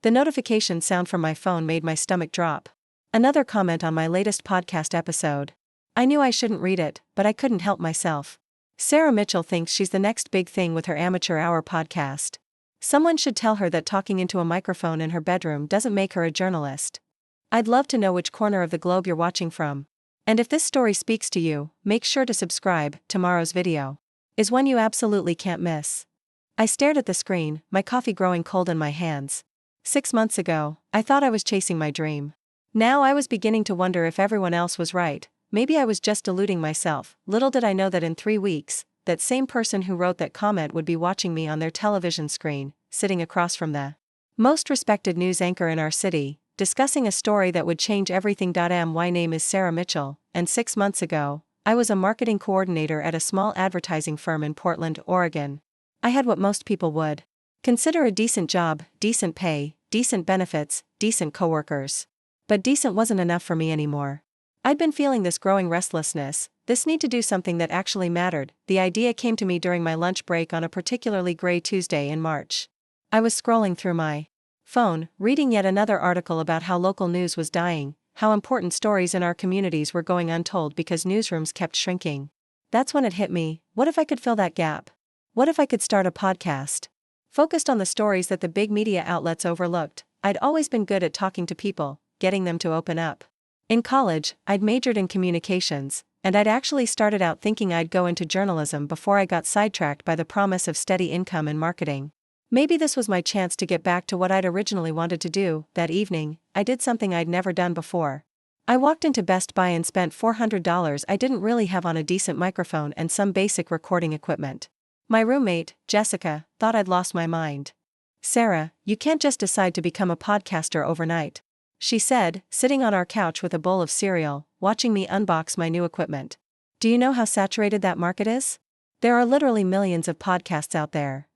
The notification sound from my phone made my stomach drop. Another comment on my latest podcast episode. I knew I shouldn't read it, but I couldn't help myself. Sarah Mitchell thinks she's the next big thing with her Amateur Hour podcast. Someone should tell her that talking into a microphone in her bedroom doesn't make her a journalist. I'd love to know which corner of the globe you're watching from. And if this story speaks to you, make sure to subscribe. Tomorrow's video is one you absolutely can't miss. I stared at the screen, my coffee growing cold in my hands. 6 months ago, I thought I was chasing my dream. Now I was beginning to wonder if everyone else was right. Maybe I was just deluding myself. Little did I know that in 3 weeks, that same person who wrote that comment would be watching me on their television screen, sitting across from the most respected news anchor in our city, discussing a story that would change everything. My name is Sarah Mitchell, and 6 months ago, I was a marketing coordinator at a small advertising firm in Portland, Oregon. I had what most people would consider a decent job, decent pay, decent benefits, decent coworkers. But decent wasn't enough for me anymore. I'd been feeling this growing restlessness, this need to do something that actually mattered. The idea came to me during my lunch break on a particularly gray Tuesday in March. I was scrolling through my phone, reading yet another article about how local news was dying, how important stories in our communities were going untold because newsrooms kept shrinking. That's when it hit me, what if I could fill that gap? What if I could start a podcast? Focused on the stories that the big media outlets overlooked. I'd always been good at talking to people, getting them to open up. In college, I'd majored in communications, and I'd actually started out thinking I'd go into journalism before I got sidetracked by the promise of steady income in marketing. Maybe this was my chance to get back to what I'd originally wanted to do. That evening, I did something I'd never done before. I walked into Best Buy and spent $400 I didn't really have on a decent microphone and some basic recording equipment. My roommate, Jessica, thought I'd lost my mind. "Sarah, you can't just decide to become a podcaster overnight," she said, sitting on our couch with a bowl of cereal, watching me unbox my new equipment. "Do you know how saturated that market is? There are literally millions of podcasts out there."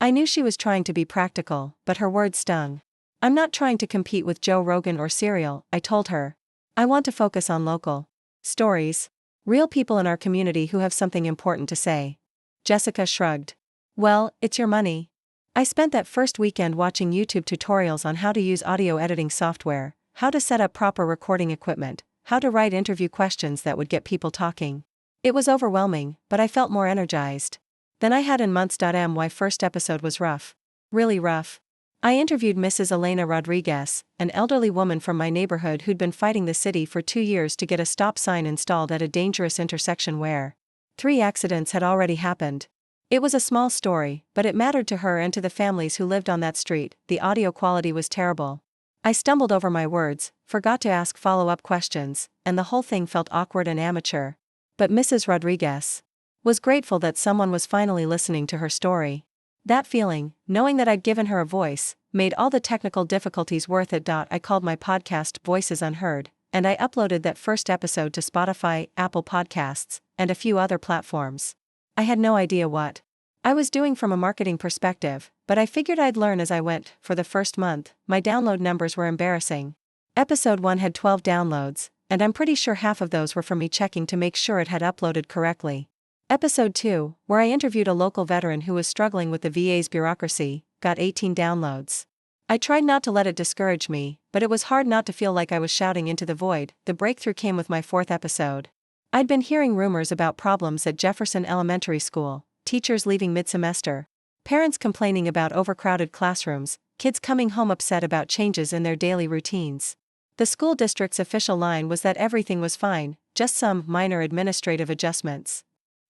I knew she was trying to be practical, but her words stung. "I'm not trying to compete with Joe Rogan or Serial," I told her. "I want to focus on local stories. Real people in our community who have something important to say." Jessica shrugged. "Well, it's your money." I spent that first weekend watching YouTube tutorials on how to use audio editing software, how to set up proper recording equipment, how to write interview questions that would get people talking. It was overwhelming, but I felt more energized than I had in months. My first episode was rough. Really rough. I interviewed Mrs. Elena Rodriguez, an elderly woman from my neighborhood who'd been fighting the city for 2 years to get a stop sign installed at a dangerous intersection where 3 accidents had already happened. It was a small story, but it mattered to her and to the families who lived on that street. The audio quality was terrible. I stumbled over my words, forgot to ask follow-up questions, and the whole thing felt awkward and amateur. But Mrs. Rodriguez was grateful that someone was finally listening to her story. That feeling, knowing that I'd given her a voice, made all the technical difficulties worth it. I called my podcast Voices Unheard, and I uploaded that first episode to Spotify, Apple Podcasts, and a few other platforms. I had no idea what I was doing from a marketing perspective, but I figured I'd learn as I went. For the first month, my download numbers were embarrassing. Episode 1 had 12 downloads, and I'm pretty sure half of those were from me checking to make sure it had uploaded correctly. Episode 2, where I interviewed a local veteran who was struggling with the VA's bureaucracy, got 18 downloads. I tried not to let it discourage me, but it was hard not to feel like I was shouting into the void. The breakthrough came with my 4th episode. I'd been hearing rumors about problems at Jefferson Elementary School, teachers leaving mid-semester, parents complaining about overcrowded classrooms, kids coming home upset about changes in their daily routines. The school district's official line was that everything was fine, just some minor administrative adjustments.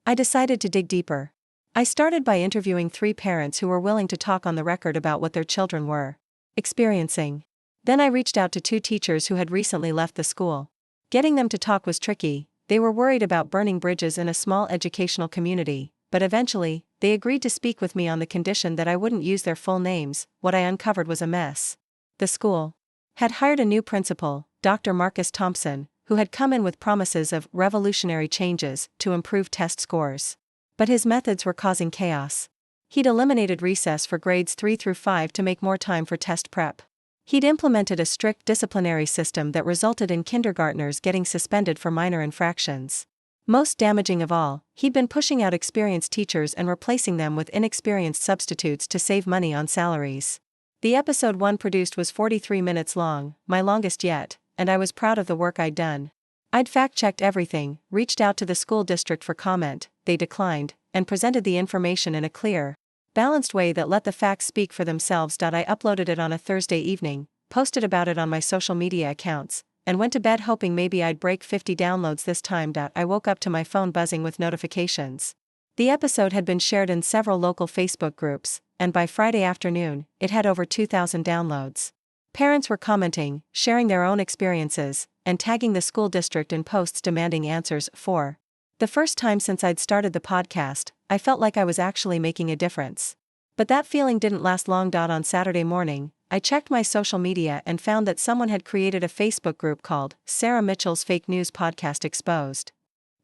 I decided to dig deeper. I started by interviewing 3 parents who were willing to talk on the record about what their children were experiencing. Then I reached out to 2 teachers who had recently left the school. Getting them to talk was tricky. They were worried about burning bridges in a small educational community, but eventually, they agreed to speak with me on the condition that I wouldn't use their full names. What I uncovered was a mess. The school had hired a new principal, Dr. Marcus Thompson, who had come in with promises of revolutionary changes to improve test scores. But his methods were causing chaos. He'd eliminated recess for grades 3 through 5 to make more time for test prep. He'd implemented a strict disciplinary system that resulted in kindergartners getting suspended for minor infractions. Most damaging of all, he'd been pushing out experienced teachers and replacing them with inexperienced substitutes to save money on salaries. The episode 1 produced was 43 minutes long, my longest yet, and I was proud of the work I'd done. I'd fact-checked everything, reached out to the school district for comment, they declined, and presented the information in a clear, balanced way that let the facts speak for themselves. I uploaded it on a Thursday evening, posted about it on my social media accounts, and went to bed hoping maybe I'd break 50 downloads this time. I woke up to my phone buzzing with notifications. The episode had been shared in several local Facebook groups, and by Friday afternoon, it had over 2,000 downloads. Parents were commenting, sharing their own experiences, and tagging the school district in posts demanding answers. For the first time since I'd started the podcast, I felt like I was actually making a difference. But that feeling didn't last long. On Saturday morning, I checked my social media and found that someone had created a Facebook group called Sarah Mitchell's Fake News Podcast Exposed.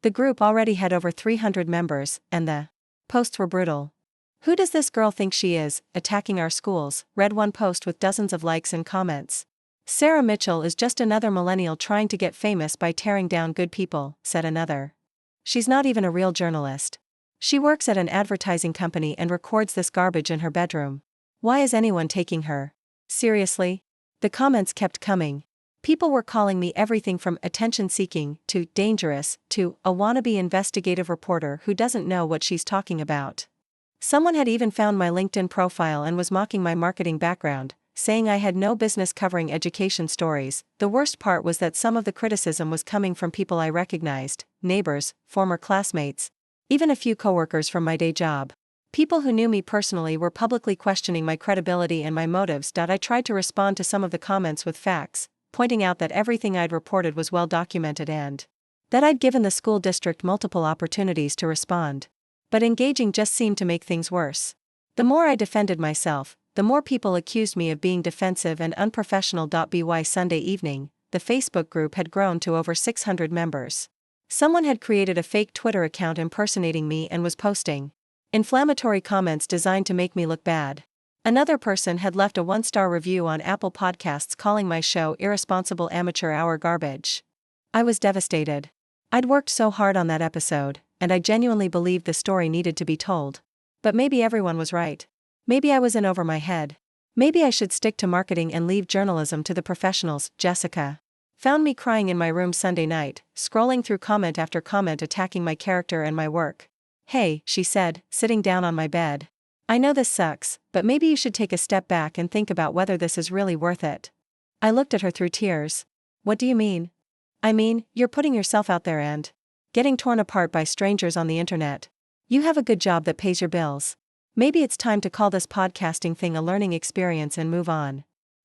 The group already had over 300 members, and the posts were brutal. "Who does this girl think she is, attacking our schools?" read one post with dozens of likes and comments. "Sarah Mitchell is just another millennial trying to get famous by tearing down good people," said another. "She's not even a real journalist. She works at an advertising company and records this garbage in her bedroom. Why is anyone taking her seriously?" The comments kept coming. People were calling me everything from attention-seeking to dangerous to a wannabe investigative reporter who doesn't know what she's talking about. Someone had even found my LinkedIn profile and was mocking my marketing background, saying I had no business covering education stories. The worst part was that some of the criticism was coming from people I recognized, neighbors, former classmates, even a few coworkers from my day job. People who knew me personally were publicly questioning my credibility and my motives. I tried to respond to some of the comments with facts, pointing out that everything I'd reported was well documented and that I'd given the school district multiple opportunities to respond. But engaging just seemed to make things worse. The more I defended myself, the more people accused me of being defensive and unprofessional. By Sunday evening, the Facebook group had grown to over 600 members. Someone had created a fake Twitter account impersonating me and was posting inflammatory comments designed to make me look bad. Another person had left a 1-star review on Apple Podcasts calling my show irresponsible amateur hour garbage. I was devastated. I'd worked so hard on that episode, and I genuinely believed the story needed to be told. But maybe everyone was right. Maybe I was in over my head. Maybe I should stick to marketing and leave journalism to the professionals. Jessica found me crying in my room Sunday night, scrolling through comment after comment attacking my character and my work. "Hey," she said, sitting down on my bed. "I know this sucks, but maybe you should take a step back and think about whether this is really worth it." I looked at her through tears. "What do you mean?" "I mean, you're putting yourself out there and getting torn apart by strangers on the internet. You have a good job that pays your bills. Maybe it's time to call this podcasting thing a learning experience and move on."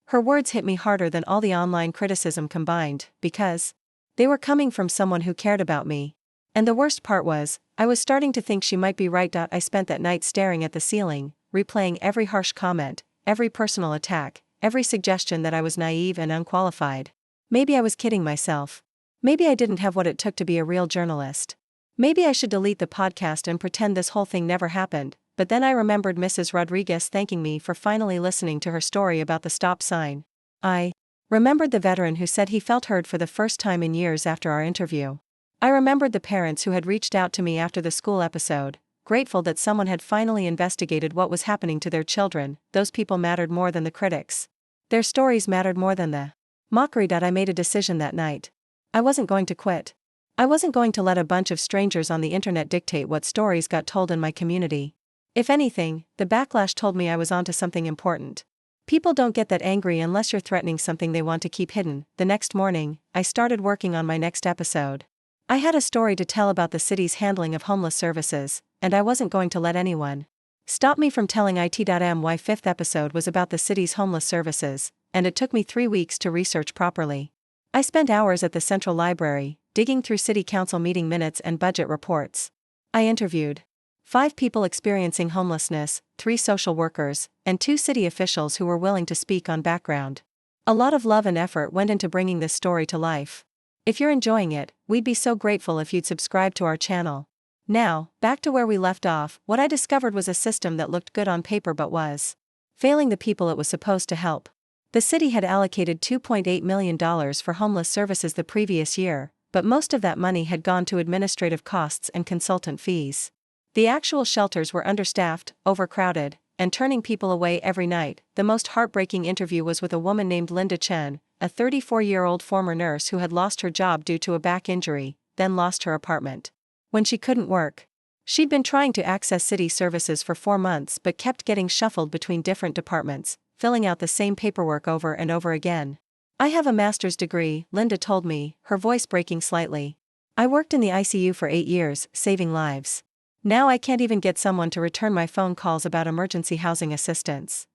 Her words hit me harder than all the online criticism combined, because they were coming from someone who cared about me. And the worst part was, I was starting to think she might be right. I spent that night staring at the ceiling, replaying every harsh comment, every personal attack, every suggestion that I was naive and unqualified. Maybe I was kidding myself. Maybe I didn't have what it took to be a real journalist. Maybe I should delete the podcast and pretend this whole thing never happened. But then I remembered Mrs. Rodriguez thanking me for finally listening to her story about the stop sign. I remembered the veteran who said he felt heard for the first time in years after our interview. I remembered the parents who had reached out to me after the school episode, grateful that someone had finally investigated what was happening to their children. Those people mattered more than the critics. Their stories mattered more than the mockery. I made a decision that night. I wasn't going to quit. I wasn't going to let a bunch of strangers on the internet dictate what stories got told in my community. If anything, the backlash told me I was onto something important. People don't get that angry unless you're threatening something they want to keep hidden. The next morning, I started working on my next episode. I had a story to tell about the city's handling of homeless services, and I wasn't going to let anyone stop me from telling it. My fifth episode was about the city's homeless services, and it took me 3 weeks to research properly. I spent hours at the Central Library, digging through city council meeting minutes and budget reports. I interviewed 5 people experiencing homelessness, 3 social workers, and 2 city officials who were willing to speak on background. A lot of love and effort went into bringing this story to life. If you're enjoying it, we'd be so grateful if you'd subscribe to our channel. Now, back to where we left off. What I discovered was a system that looked good on paper but was failing the people it was supposed to help. The city had allocated $2.8 million for homeless services the previous year, but most of that money had gone to administrative costs and consultant fees. The actual shelters were understaffed, overcrowded, and turning people away every night. The most heartbreaking interview was with a woman named Linda Chen, a 34-year-old former nurse who had lost her job due to a back injury, then lost her apartment when she couldn't work. She'd been trying to access city services for 4 months but kept getting shuffled between different departments, filling out the same paperwork over and over again. "I have a master's degree," Linda told me, her voice breaking slightly. "I worked in the ICU for 8 years, saving lives. Now I can't even get someone to return my phone calls about emergency housing assistance."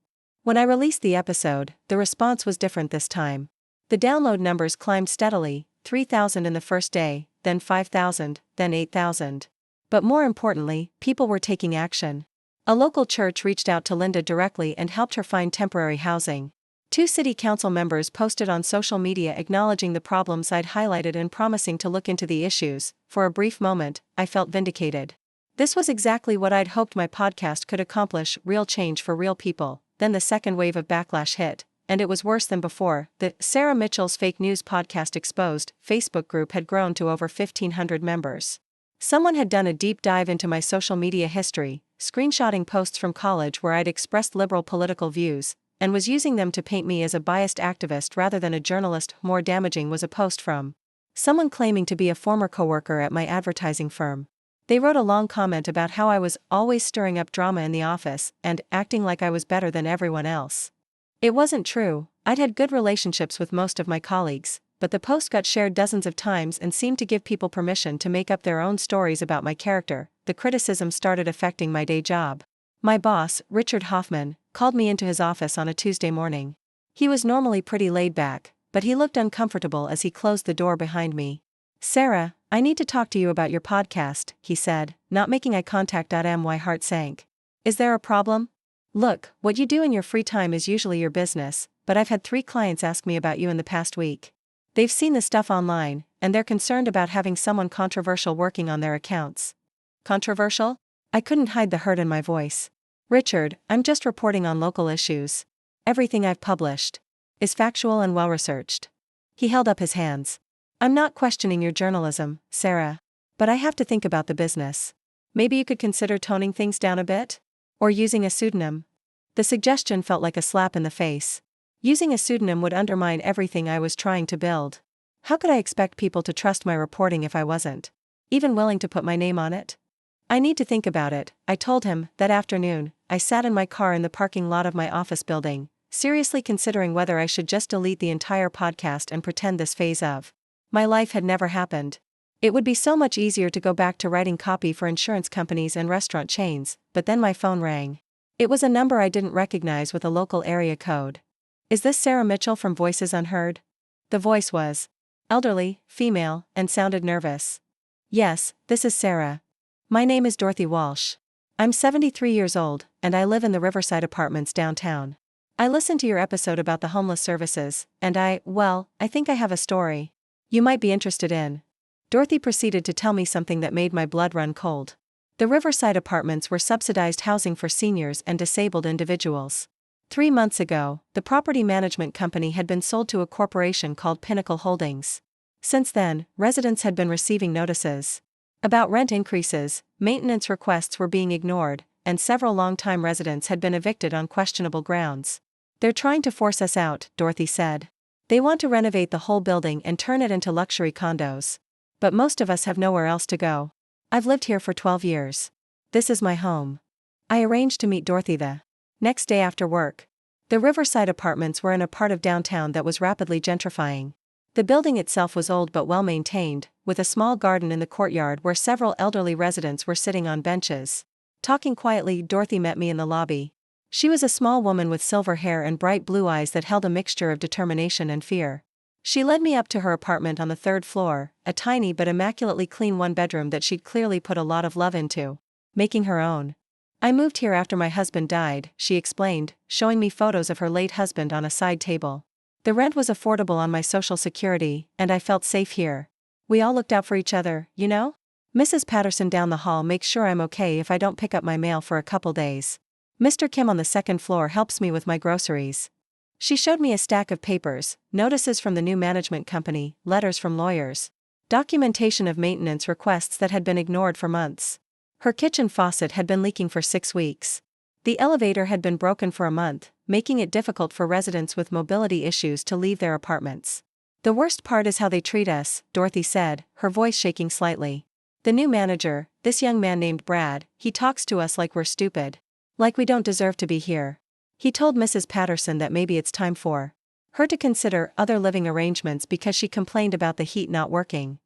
When I released the episode, the response was different this time. The download numbers climbed steadily, 3,000 in the first day, then 5,000, then 8,000. But more importantly, people were taking action. A local church reached out to Linda directly and helped her find temporary housing. 2 city council members posted on social media acknowledging the problems I'd highlighted and promising to look into the issues. For a brief moment, I felt vindicated. This was exactly what I'd hoped my podcast could accomplish: real change for real people. Then the second wave of backlash hit, and it was worse than before. The Sarah Mitchell's Fake News Podcast Exposed Facebook group had grown to over 1,500 members. Someone had done a deep dive into my social media history, screenshotting posts from college where I'd expressed liberal political views, and was using them to paint me as a biased activist rather than a journalist. More damaging was a post from someone claiming to be a former coworker at my advertising firm. They wrote a long comment about how I was always stirring up drama in the office and acting like I was better than everyone else. It wasn't true. I'd had good relationships with most of my colleagues, but the post got shared dozens of times and seemed to give people permission to make up their own stories about my character. The criticism started affecting my day job. My boss, Richard Hoffman, called me into his office on a Tuesday morning. He was normally pretty laid back, but he looked uncomfortable as he closed the door behind me. "Sarah, I need to talk to you about your podcast," he said, not making eye contact. My heart sank. "Is there a problem?" "Look, what you do in your free time is usually your business, but I've had 3 clients ask me about you in the past week. They've seen the stuff online, and they're concerned about having someone controversial working on their accounts." "Controversial?" I couldn't hide the hurt in my voice. "Richard, I'm just reporting on local issues. Everything I've published is factual and well-researched." He held up his hands. "I'm not questioning your journalism, Sarah. But I have to think about the business. Maybe you could consider toning things down a bit? Or using a pseudonym?" The suggestion felt like a slap in the face. Using a pseudonym would undermine everything I was trying to build. How could I expect people to trust my reporting if I wasn't even willing to put my name on it? "I need to think about it," I told him. That afternoon, I sat in my car in the parking lot of my office building, seriously considering whether I should just delete the entire podcast and pretend this phase of my life had never happened. It would be so much easier to go back to writing copy for insurance companies and restaurant chains. But then my phone rang. It was a number I didn't recognize with a local area code. "Is this Sarah Mitchell from Voices Unheard?" The voice was elderly, female, and sounded nervous. "Yes, this is Sarah. My name is Dorothy Walsh. I'm 73 years old, and I live in the Riverside Apartments downtown. I listened to your episode about the homeless services, and I think I have a story you might be interested in." Dorothy proceeded to tell me something that made my blood run cold. The Riverside Apartments were subsidized housing for seniors and disabled individuals. 3 months ago, the property management company had been sold to a corporation called Pinnacle Holdings. Since then, residents had been receiving notices about rent increases, maintenance requests were being ignored, and several longtime residents had been evicted on questionable grounds. "They're trying to force us out," Dorothy said. "They want to renovate the whole building and turn it into luxury condos. But most of us have nowhere else to go. I've lived here for 12 years. This is my home." I arranged to meet Dorothy the next day after work. The Riverside Apartments were in a part of downtown that was rapidly gentrifying. The building itself was old but well-maintained, with a small garden in the courtyard where several elderly residents were sitting on benches. Talking quietly, Dorothy met me in the lobby. She was a small woman with silver hair and bright blue eyes that held a mixture of determination and fear. She led me up to her apartment on the 3rd floor, a tiny but immaculately clean one-bedroom that she'd clearly put a lot of love into making her own. "I moved here after my husband died," she explained, showing me photos of her late husband on a side table. "The rent was affordable on my Social Security, and I felt safe here. We all looked out for each other, you know? Mrs. Patterson down the hall makes sure I'm okay if I don't pick up my mail for a couple days. Mr. Kim on the 2nd floor helps me with my groceries." She showed me a stack of papers, notices from the new management company, letters from lawyers, documentation of maintenance requests that had been ignored for months. Her kitchen faucet had been leaking for 6 weeks. The elevator had been broken for a month, making it difficult for residents with mobility issues to leave their apartments. The worst part is how they treat us, Dorothy said, her voice shaking slightly. The new manager, this young man named Brad, he talks to us like we're stupid. Like we don't deserve to be here. He told Mrs. Patterson that maybe it's time for her to consider other living arrangements because she complained about the heat not working.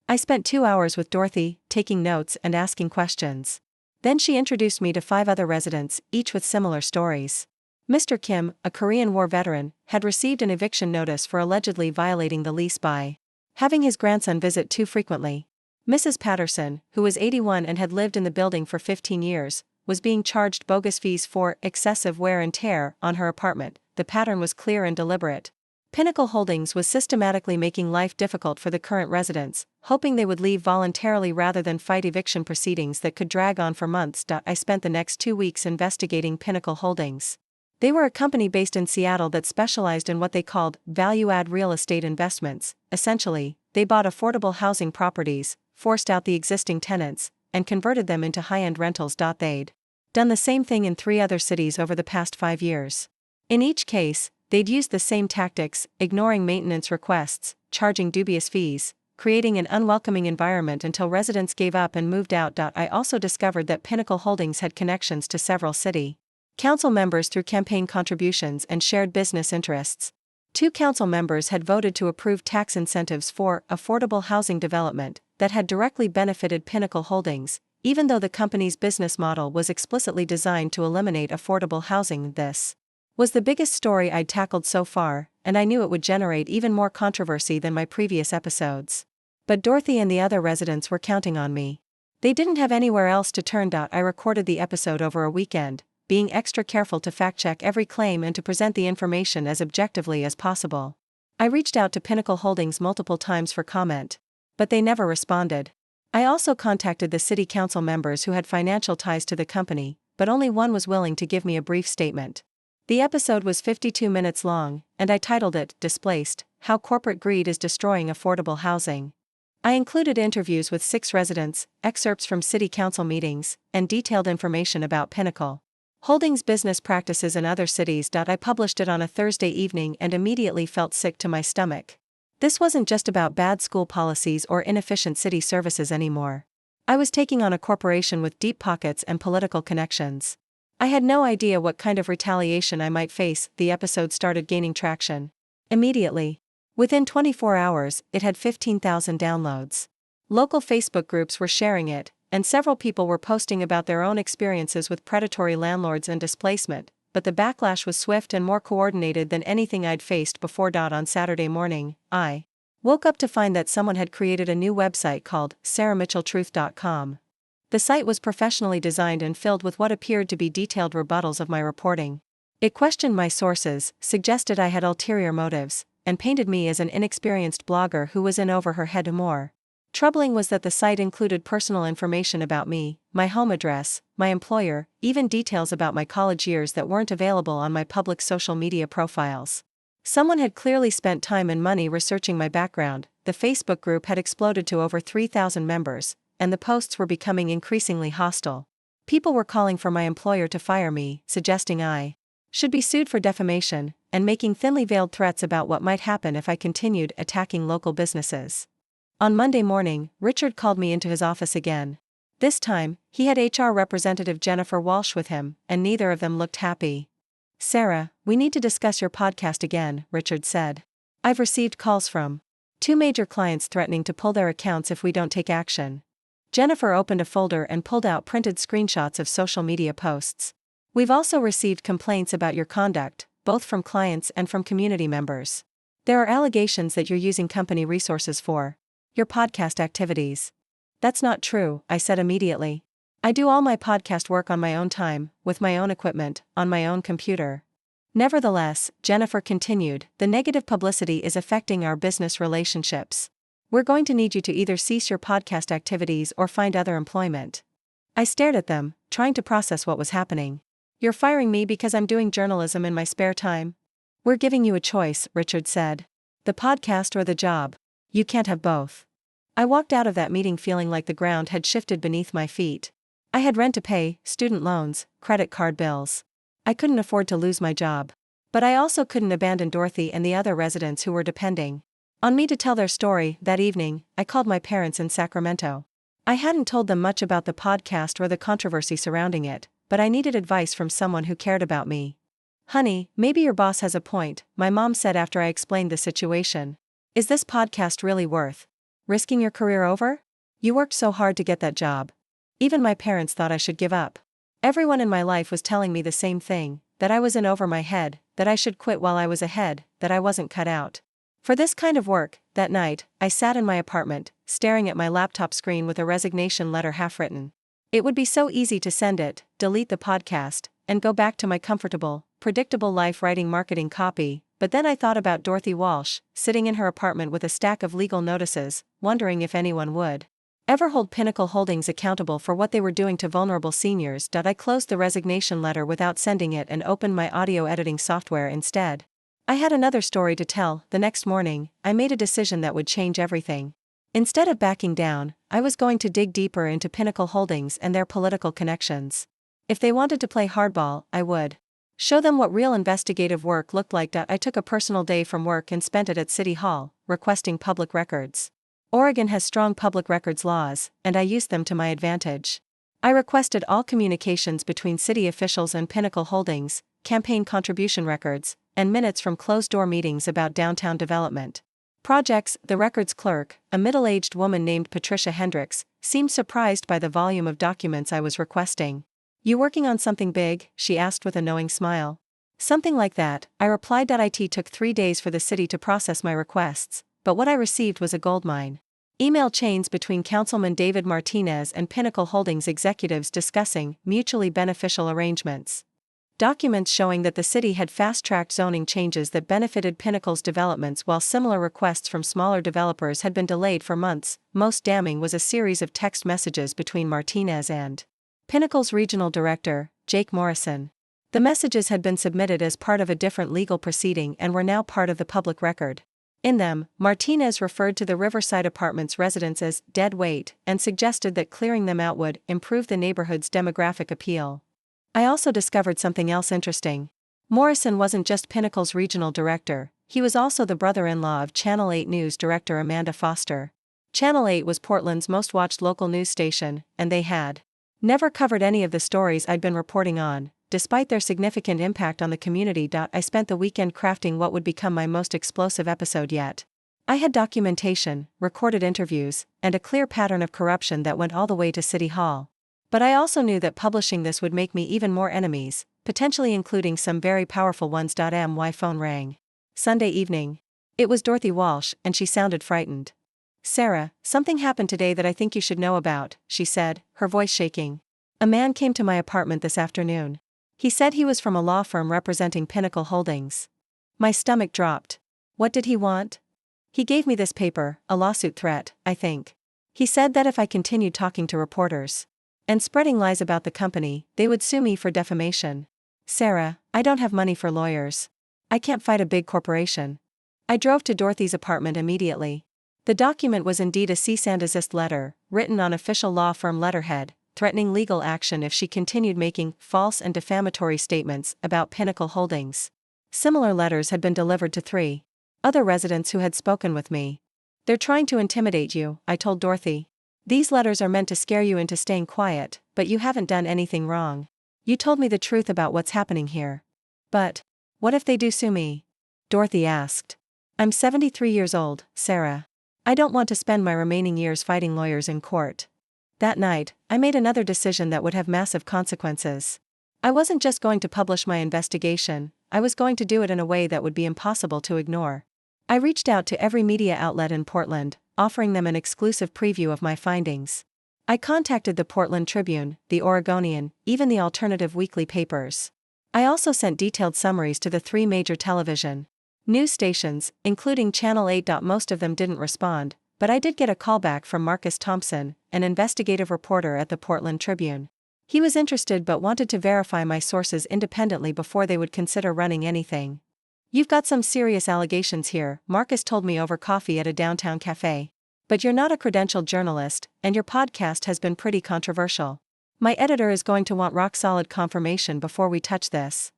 I spent 2 hours with Dorothy, taking notes and asking questions. Then she introduced me to 5 other residents, each with similar stories. Mr. Kim, a Korean War veteran, had received an eviction notice for allegedly violating the lease by having his grandson visit too frequently. Mrs. Patterson, who was 81 and had lived in the building for 15 years, was being charged bogus fees for excessive wear and tear on her apartment. The pattern was clear and deliberate. Pinnacle Holdings was systematically making life difficult for the current residents, hoping they would leave voluntarily rather than fight eviction proceedings that could drag on for months. I spent the next 2 weeks investigating Pinnacle Holdings. They were a company based in Seattle that specialized in what they called value-add real estate investments. Essentially, they bought affordable housing properties, forced out the existing tenants, and converted them into high-end rentals. They'd done the same thing in 3 other cities over the past 5 years. In each case, they'd used the same tactics, ignoring maintenance requests, charging dubious fees, creating an unwelcoming environment until residents gave up and moved out. I also discovered that Pinnacle Holdings had connections to several city council members through campaign contributions and shared business interests. 2 council members had voted to approve tax incentives for affordable housing development that had directly benefited Pinnacle Holdings, even though the company's business model was explicitly designed to eliminate affordable housing. This was the biggest story I'd tackled so far, and I knew it would generate even more controversy than my previous episodes. But Dorothy and the other residents were counting on me. They didn't have anywhere else to turn. I recorded the episode over a weekend, being extra careful to fact-check every claim and to present the information as objectively as possible. I reached out to Pinnacle Holdings multiple times for comment, but they never responded. I also contacted the city council members who had financial ties to the company, but only one was willing to give me a brief statement. The episode was 52 minutes long, and I titled it, Displaced: How Corporate Greed is Destroying Affordable Housing. I included interviews with 6 residents, excerpts from city council meetings, and detailed information about Pinnacle Holdings business practices in other cities. I published it on a Thursday evening and immediately felt sick to my stomach. This wasn't just about bad school policies or inefficient city services anymore. I was taking on a corporation with deep pockets and political connections. I had no idea what kind of retaliation I might face. The episode started gaining traction immediately. Within 24 hours, it had 15,000 downloads. Local Facebook groups were sharing it, and several people were posting about their own experiences with predatory landlords and displacement, but the backlash was swift and more coordinated than anything I'd faced before. On Saturday morning, I woke up to find that someone had created a new website called sarahmitchelltruth.com. The site was professionally designed and filled with what appeared to be detailed rebuttals of my reporting. It questioned my sources, suggested I had ulterior motives, and painted me as an inexperienced blogger who was in over her head. More troubling was that the site included personal information about me, my home address, my employer, even details about my college years that weren't available on my public social media profiles. Someone had clearly spent time and money researching my background. The Facebook group had exploded to over 3,000 members, and the posts were becoming increasingly hostile. People were calling for my employer to fire me, suggesting I should be sued for defamation, and making thinly veiled threats about what might happen if I continued attacking local businesses. On Monday morning, Richard called me into his office again. This time, he had HR representative Jennifer Walsh with him, and neither of them looked happy. "Sarah, we need to discuss your podcast again," Richard said. "I've received calls from 2 major clients threatening to pull their accounts if we don't take action." Jennifer opened a folder and pulled out printed screenshots of social media posts. "We've also received complaints about your conduct, both from clients and from community members. There are allegations that you're using company resources for your podcast activities." "That's not true," I said immediately. "I do all my podcast work on my own time, with my own equipment, on my own computer." "Nevertheless," Jennifer continued, "the negative publicity is affecting our business relationships. We're going to need you to either cease your podcast activities or find other employment." I stared at them, trying to process what was happening. "You're firing me because I'm doing journalism in my spare time?" "We're giving you a choice," Richard said. "The podcast or the job. You can't have both." I walked out of that meeting feeling like the ground had shifted beneath my feet. I had rent to pay, student loans, credit card bills. I couldn't afford to lose my job. But I also couldn't abandon Dorothy and the other residents who were depending on me to tell their story. That evening, I called my parents in Sacramento. I hadn't told them much about the podcast or the controversy surrounding it, but I needed advice from someone who cared about me. "Honey, maybe your boss has a point," my mom said after I explained the situation. "Is this podcast really worth risking your career over? You worked so hard to get that job." Even my parents thought I should give up. Everyone in my life was telling me the same thing, that I was in over my head, that I should quit while I was ahead, that I wasn't cut out for this kind of work. That night, I sat in my apartment, staring at my laptop screen with a resignation letter half written. It would be so easy to send it, delete the podcast, and go back to my comfortable, predictable life writing marketing copy, but then I thought about Dorothy Walsh, sitting in her apartment with a stack of legal notices, wondering if anyone would ever hold Pinnacle Holdings accountable for what they were doing to vulnerable seniors. I closed the resignation letter without sending it and opened my audio editing software instead. I had another story to tell. The next morning, I made a decision that would change everything. Instead of backing down, I was going to dig deeper into Pinnacle Holdings and their political connections. If they wanted to play hardball, I would show them what real investigative work looked like. I took a personal day from work and spent it at City Hall, requesting public records. Oregon has strong public records laws, and I used them to my advantage. I requested all communications between city officials and Pinnacle Holdings, campaign contribution records, and minutes from closed-door meetings about downtown development projects. The records clerk, a middle-aged woman named Patricia Hendricks, seemed surprised by the volume of documents I was requesting. "You working on something big?" she asked with a knowing smile. "Something like that," I replied. It took 3 days for the city to process my requests, but what I received was a goldmine. Email chains between Councilman David Martinez and Pinnacle Holdings executives discussing mutually beneficial arrangements. Documents showing that the city had fast-tracked zoning changes that benefited Pinnacle's developments while similar requests from smaller developers had been delayed for months. Most damning was a series of text messages between Martinez and Pinnacle's regional director, Jake Morrison. The messages had been submitted as part of a different legal proceeding and were now part of the public record. In them, Martinez referred to the Riverside Apartments residents as dead weight and suggested that clearing them out would improve the neighborhood's demographic appeal. I also discovered something else interesting. Morrison wasn't just Pinnacle's regional director, he was also the brother-in-law of Channel 8 News director Amanda Foster. Channel 8 was Portland's most watched local news station, and they had never covered any of the stories I'd been reporting on, despite their significant impact on the community. I spent the weekend crafting what would become my most explosive episode yet. I had documentation, recorded interviews, and a clear pattern of corruption that went all the way to City Hall. But I also knew that publishing this would make me even more enemies, potentially including some very powerful ones. My phone rang. Sunday evening. It was Dorothy Walsh, and she sounded frightened. "Sarah, something happened today that I think you should know about," she said, her voice shaking. "A man came to my apartment this afternoon. He said he was from a law firm representing Pinnacle Holdings." My stomach dropped. "What did he want?" "He gave me this paper, a lawsuit threat, I think. He said that if I continued talking to reporters and spreading lies about the company, they would sue me for defamation." "Sarah, I don't have money for lawyers. I can't fight a big corporation." I drove to Dorothy's apartment immediately. The document was indeed a cease and desist letter, written on official law firm letterhead, threatening legal action if she continued making false and defamatory statements about Pinnacle Holdings. Similar letters had been delivered to 3 other residents who had spoken with me. "They're trying to intimidate you," I told Dorothy. "These letters are meant to scare you into staying quiet, but you haven't done anything wrong. You told me the truth about what's happening here." "But what if they do sue me?" Dorothy asked. "I'm 73 years old, Sarah. I don't want to spend my remaining years fighting lawyers in court." That night, I made another decision that would have massive consequences. I wasn't just going to publish my investigation, I was going to do it in a way that would be impossible to ignore. I reached out to every media outlet in Portland, offering them an exclusive preview of my findings. I contacted the Portland Tribune, the Oregonian, even the alternative weekly papers. I also sent detailed summaries to the 3 major television news stations, including Channel 8. Most of them didn't respond, but I did get a call back from Marcus Thompson, an investigative reporter at the Portland Tribune. He was interested but wanted to verify my sources independently before they would consider running anything. "You've got some serious allegations here," Marcus told me over coffee at a downtown cafe. "But you're not a credentialed journalist, and your podcast has been pretty controversial. My editor is going to want rock-solid confirmation before we touch this.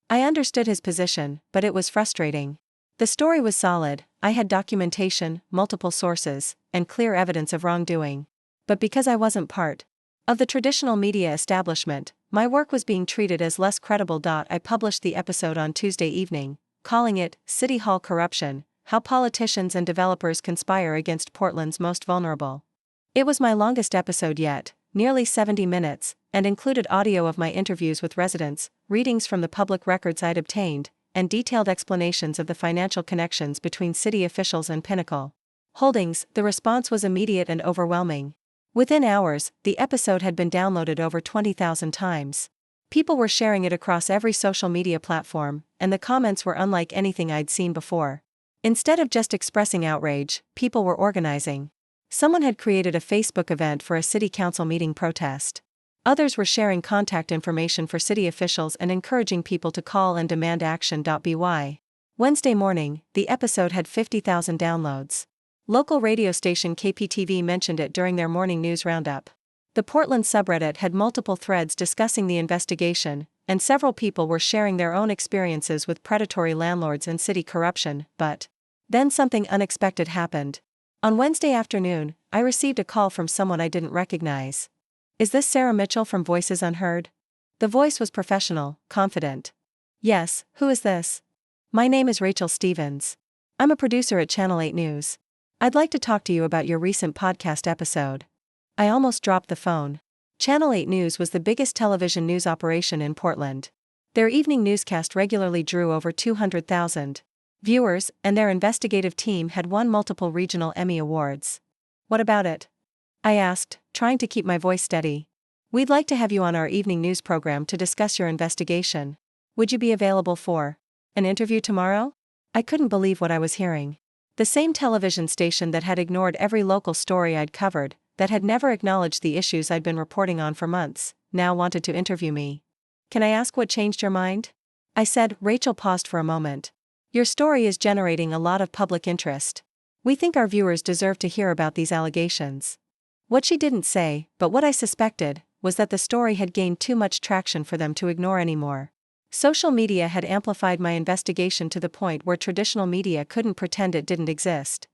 I understood his position, but it was frustrating. The story was solid, I had documentation, multiple sources, and clear evidence of wrongdoing. But because I wasn't part of the traditional media establishment, my work was being treated as less credible. I published the episode on Tuesday evening, calling it City Hall Corruption: How Politicians and Developers Conspire Against Portland's Most Vulnerable. It was my longest episode yet, nearly 70 minutes, and included audio of my interviews with residents, readings from the public records I'd obtained, and detailed explanations of the financial connections between city officials and Pinnacle Holdings. The response was immediate and overwhelming. Within hours, the episode had been downloaded over 20,000 times. People were sharing it across every social media platform, and the comments were unlike anything I'd seen before. Instead of just expressing outrage, people were organizing. Someone had created a Facebook event for a city council meeting protest. Others were sharing contact information for city officials and encouraging people to call and demand action. By Wednesday morning, the episode had 50,000 downloads. Local radio station KPTV mentioned it during their morning news roundup. The Portland subreddit had multiple threads discussing the investigation, and several people were sharing their own experiences with predatory landlords and city corruption. But then something unexpected happened. On Wednesday afternoon, I received a call from someone I didn't recognize. "Is this Sarah Mitchell from Voices Unheard?" The voice was professional, confident. "Yes, who is this?" "My name is Rachel Stevens. I'm a producer at Channel 8 News. I'd like to talk to you about your recent podcast episode." I almost dropped the phone. Channel 8 News was the biggest television news operation in Portland. Their evening newscast regularly drew over 200,000 viewers, and their investigative team had won multiple regional Emmy Awards. "What about it?" I asked, trying to keep my voice steady. "We'd like to have you on our evening news program to discuss your investigation. Would you be available for an interview tomorrow?" I couldn't believe what I was hearing. The same television station that had ignored every local story I'd covered, that had never acknowledged the issues I'd been reporting on for months, now wanted to interview me. "Can I ask what changed your mind?" I said. Rachel paused for a moment. "Your story is generating a lot of public interest. We think our viewers deserve to hear about these allegations." What she didn't say, but what I suspected, was that the story had gained too much traction for them to ignore anymore. Social media had amplified my investigation to the point where traditional media couldn't pretend it didn't exist.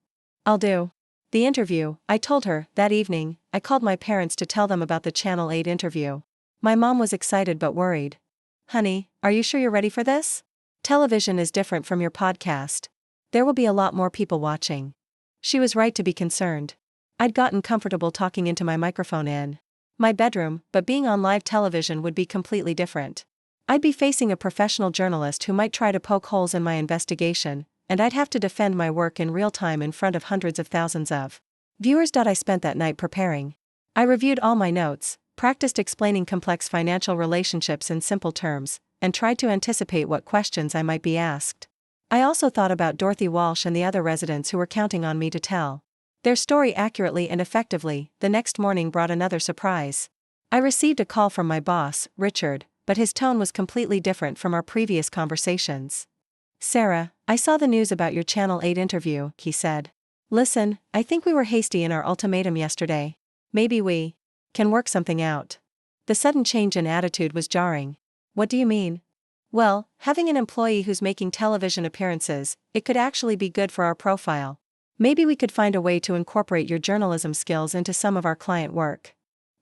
"I'll do the interview," I told her. That evening, I called my parents to tell them about the Channel 8 interview. My mom was excited but worried. "Honey, are you sure you're ready for this? Television is different from your podcast. There will be a lot more people watching." She was right to be concerned. I'd gotten comfortable talking into my microphone in my bedroom, but being on live television would be completely different. I'd be facing a professional journalist who might try to poke holes in my investigation, and I'd have to defend my work in real time in front of hundreds of thousands of viewers. I spent that night preparing. I reviewed all my notes, practiced explaining complex financial relationships in simple terms, and tried to anticipate what questions I might be asked. I also thought about Dorothy Walsh and the other residents who were counting on me to tell their story accurately and effectively. The next morning brought another surprise. I received a call from my boss, Richard, but his tone was completely different from our previous conversations. "Sarah, I saw the news about your Channel 8 interview," he said. "Listen, I think we were hasty in our ultimatum yesterday. Maybe we can work something out." The sudden change in attitude was jarring. "What do you mean?" "Well, having an employee who's making television appearances, it could actually be good for our profile. Maybe we could find a way to incorporate your journalism skills into some of our client work."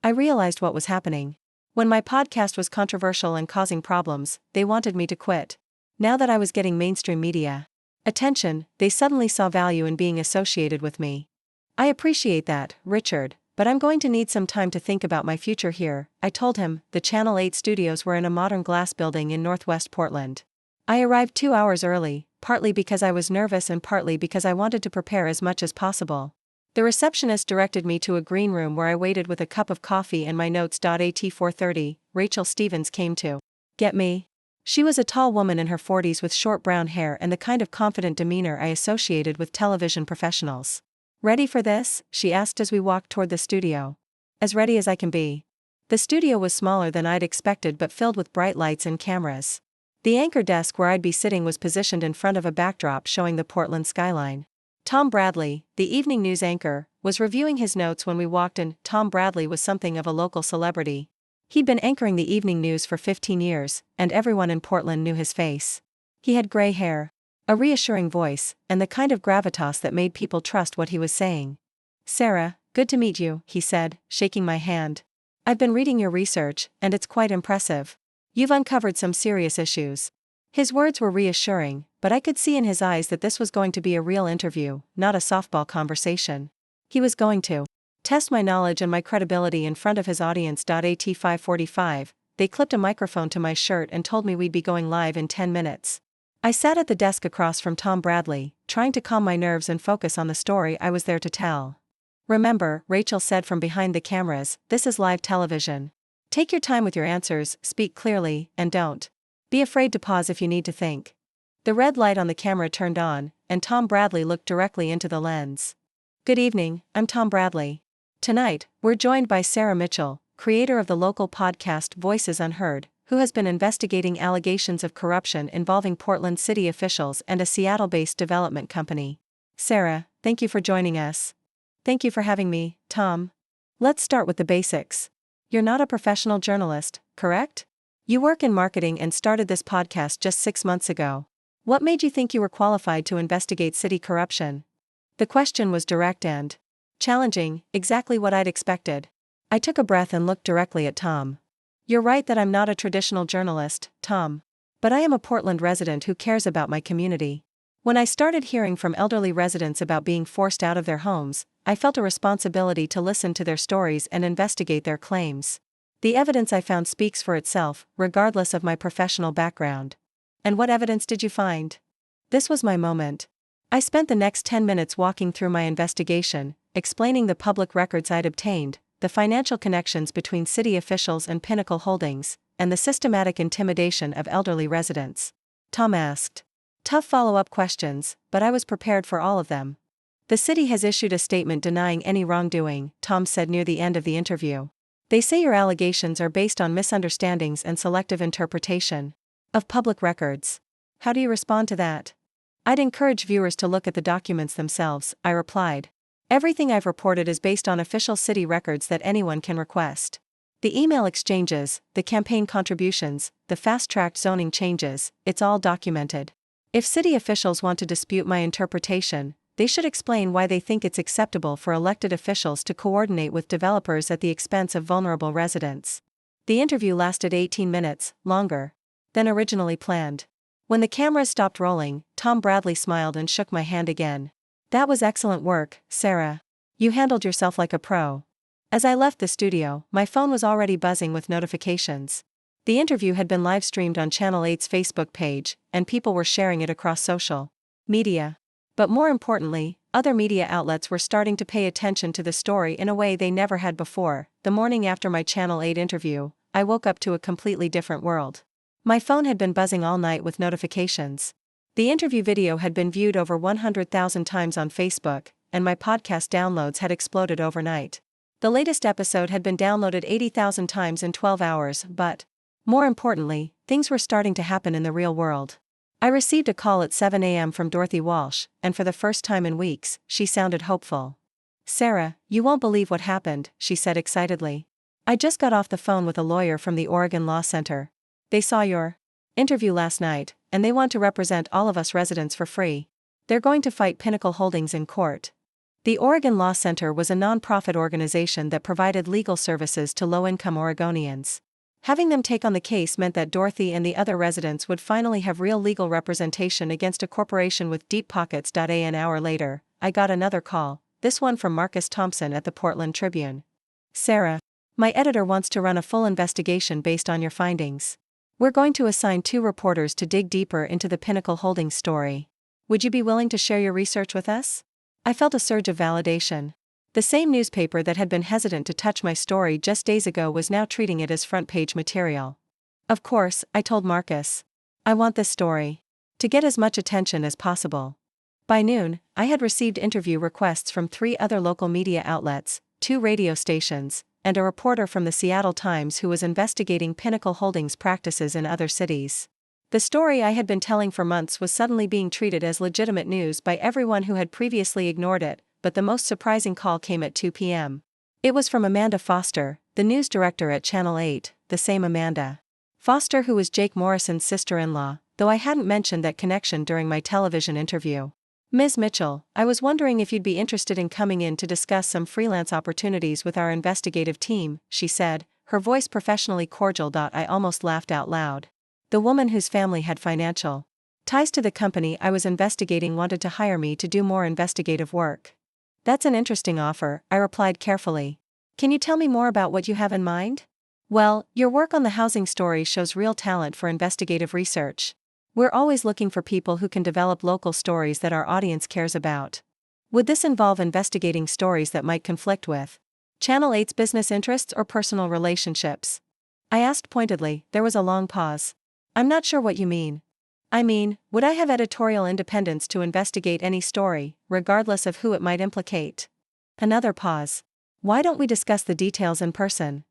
I realized what was happening. When my podcast was controversial and causing problems, they wanted me to quit. Now that I was getting mainstream media attention, they suddenly saw value in being associated with me. "I appreciate that, Richard, but I'm going to need some time to think about my future here," I told him. The Channel 8 studios were in a modern glass building in Northwest Portland. I arrived 2 hours early, partly because I was nervous and partly because I wanted to prepare as much as possible. The receptionist directed me to a green room where I waited with a cup of coffee and my notes. At 4:30, Rachel Stevens came to get me. She was a tall woman in her 40s with short brown hair and the kind of confident demeanor I associated with television professionals. "Ready for this?" she asked as we walked toward the studio. "As ready as I can be." The studio was smaller than I'd expected but filled with bright lights and cameras. The anchor desk where I'd be sitting was positioned in front of a backdrop showing the Portland skyline. Tom Bradley, the evening news anchor, was reviewing his notes when we walked in. Tom Bradley was something of a local celebrity. He'd been anchoring the evening news for 15 years, and everyone in Portland knew his face. He had gray hair, a reassuring voice, and the kind of gravitas that made people trust what he was saying. "Sarah, good to meet you," he said, shaking my hand. "I've been reading your research, and it's quite impressive. You've uncovered some serious issues." His words were reassuring, but I could see in his eyes that this was going to be a real interview, not a softball conversation. He was going to test my knowledge and my credibility in front of his audience. At 5:45, they clipped a microphone to my shirt and told me we'd be going live in 10 minutes. I sat at the desk across from Tom Bradley, trying to calm my nerves and focus on the story I was there to tell. "Remember," Rachel said from behind the cameras, "this is live television. Take your time with your answers, speak clearly, and don't be afraid to pause if you need to think." The red light on the camera turned on, and Tom Bradley looked directly into the lens. "Good evening, I'm Tom Bradley. Tonight, we're joined by Sarah Mitchell, creator of the local podcast Voices Unheard, who has been investigating allegations of corruption involving Portland city officials and a Seattle-based development company. Sarah, thank you for joining us." "Thank you for having me, Tom. Let's start with the basics. You're not a professional journalist, correct? You work in marketing and started this podcast just 6 months ago. What made you think you were qualified to investigate city corruption?" The question was direct and challenging, exactly what I'd expected. I took a breath and looked directly at Tom. "You're right that I'm not a traditional journalist, Tom. But I am a Portland resident who cares about my community. When I started hearing from elderly residents about being forced out of their homes, I felt a responsibility to listen to their stories and investigate their claims. The evidence I found speaks for itself, regardless of my professional background." "And what evidence did you find?" This was my moment. I spent the next 10 minutes walking through my investigation, explaining the public records I'd obtained, the financial connections between city officials and Pinnacle Holdings, and the systematic intimidation of elderly residents. Tom asked tough follow-up questions, but I was prepared for all of them. "The city has issued a statement denying any wrongdoing," Tom said near the end of the interview. "They say your allegations are based on misunderstandings and selective interpretation of public records. How do you respond to that?" "I'd encourage viewers to look at the documents themselves," I replied. "Everything I've reported is based on official city records that anyone can request. The email exchanges, the campaign contributions, the fast-tracked zoning changes, it's all documented. If city officials want to dispute my interpretation, they should explain why they think it's acceptable for elected officials to coordinate with developers at the expense of vulnerable residents." The interview lasted 18 minutes, longer than originally planned. When the cameras stopped rolling, Tom Bradley smiled and shook my hand again. "That was excellent work, Sarah. You handled yourself like a pro." As I left the studio, my phone was already buzzing with notifications. The interview had been live-streamed on Channel 8's Facebook page, and people were sharing it across social media. But more importantly, other media outlets were starting to pay attention to the story in a way they never had before. The morning after my Channel 8 interview, I woke up to a completely different world. My phone had been buzzing all night with notifications. The interview video had been viewed over 100,000 times on Facebook, and my podcast downloads had exploded overnight. The latest episode had been downloaded 80,000 times in 12 hours, but more importantly, things were starting to happen in the real world. I received a call at 7 a.m. from Dorothy Walsh, and for the first time in weeks, she sounded hopeful. "Sarah, you won't believe what happened," she said excitedly. "I just got off the phone with a lawyer from the Oregon Law Center. They saw your interview last night, and they want to represent all of us residents for free. They're going to fight Pinnacle Holdings in court." The Oregon Law Center was a non-profit organization that provided legal services to low-income Oregonians. Having them take on the case meant that Dorothy and the other residents would finally have real legal representation against a corporation with deep pockets. An hour later, I got another call, this one from Marcus Thompson at the Portland Tribune. "Sarah, my editor wants to run a full investigation based on your findings. We're going to assign 2 reporters to dig deeper into the Pinnacle Holdings story. Would you be willing to share your research with us?" I felt a surge of validation. The same newspaper that had been hesitant to touch my story just days ago was now treating it as front-page material. "Of course," I told Marcus. "I want this story to get as much attention as possible." By noon, I had received interview requests from 3 other local media outlets, 2 radio stations, and a reporter from the Seattle Times who was investigating Pinnacle Holdings practices in other cities. The story I had been telling for months was suddenly being treated as legitimate news by everyone who had previously ignored it, but the most surprising call came at 2 p.m. It was from Amanda Foster, the news director at Channel 8, the same Amanda Foster who was Jake Morrison's sister-in-law, though I hadn't mentioned that connection during my television interview. Ms. Mitchell, I was wondering if you'd be interested in coming in to discuss some freelance opportunities with our investigative team, she said, her voice professionally cordial. I almost laughed out loud. The woman whose family had financial ties to the company I was investigating wanted to hire me to do more investigative work. That's an interesting offer, I replied carefully. Can you tell me more about what you have in mind? Well, your work on the housing story shows real talent for investigative research. We're always looking for people who can develop local stories that our audience cares about. Would this involve investigating stories that might conflict with Channel 8's business interests or personal relationships? I asked pointedly. There was a long pause. I'm not sure what you mean. I mean, would I have editorial independence to investigate any story, regardless of who it might implicate? Another pause. Why don't we discuss the details in person?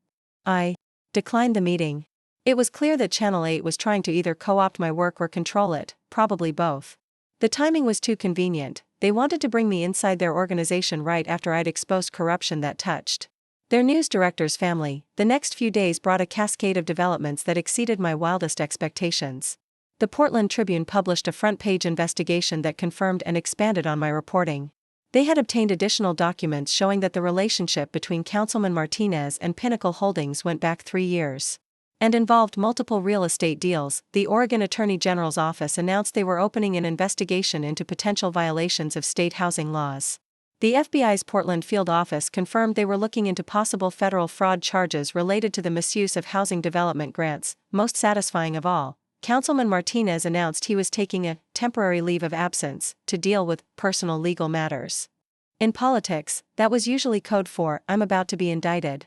I declined the meeting. It was clear that Channel 8 was trying to either co-opt my work or control it, probably both. The timing was too convenient. They wanted to bring me inside their organization right after I'd exposed corruption that touched their news director's family. The next few days brought a cascade of developments that exceeded my wildest expectations. The Portland Tribune published a front-page investigation that confirmed and expanded on my reporting. They had obtained additional documents showing that the relationship between Councilman Martinez and Pinnacle Holdings went back 3 years and involved multiple real estate deals. The Oregon Attorney General's office announced they were opening an investigation into potential violations of state housing laws. The FBI's Portland field office confirmed they were looking into possible federal fraud charges related to the misuse of housing development grants. Most satisfying of all, Councilman Martinez announced he was taking a temporary leave of absence to deal with personal legal matters. In politics, that was usually code for "I'm about to be indicted."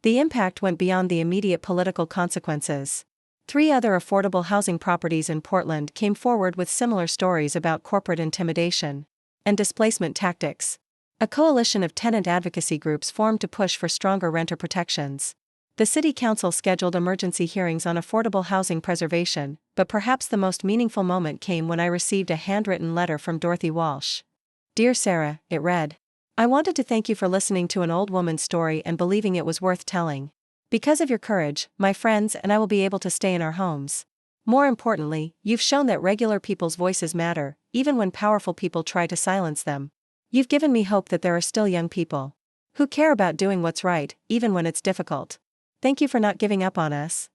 The impact went beyond the immediate political consequences. 3 other affordable housing properties in Portland came forward with similar stories about corporate intimidation and displacement tactics. A coalition of tenant advocacy groups formed to push for stronger renter protections. The City Council scheduled emergency hearings on affordable housing preservation, but perhaps the most meaningful moment came when I received a handwritten letter from Dorothy Walsh. Dear Sarah, it read. I wanted to thank you for listening to an old woman's story and believing it was worth telling. Because of your courage, my friends and I will be able to stay in our homes. More importantly, you've shown that regular people's voices matter, even when powerful people try to silence them. You've given me hope that there are still young people who care about doing what's right, even when it's difficult. Thank you for not giving up on us.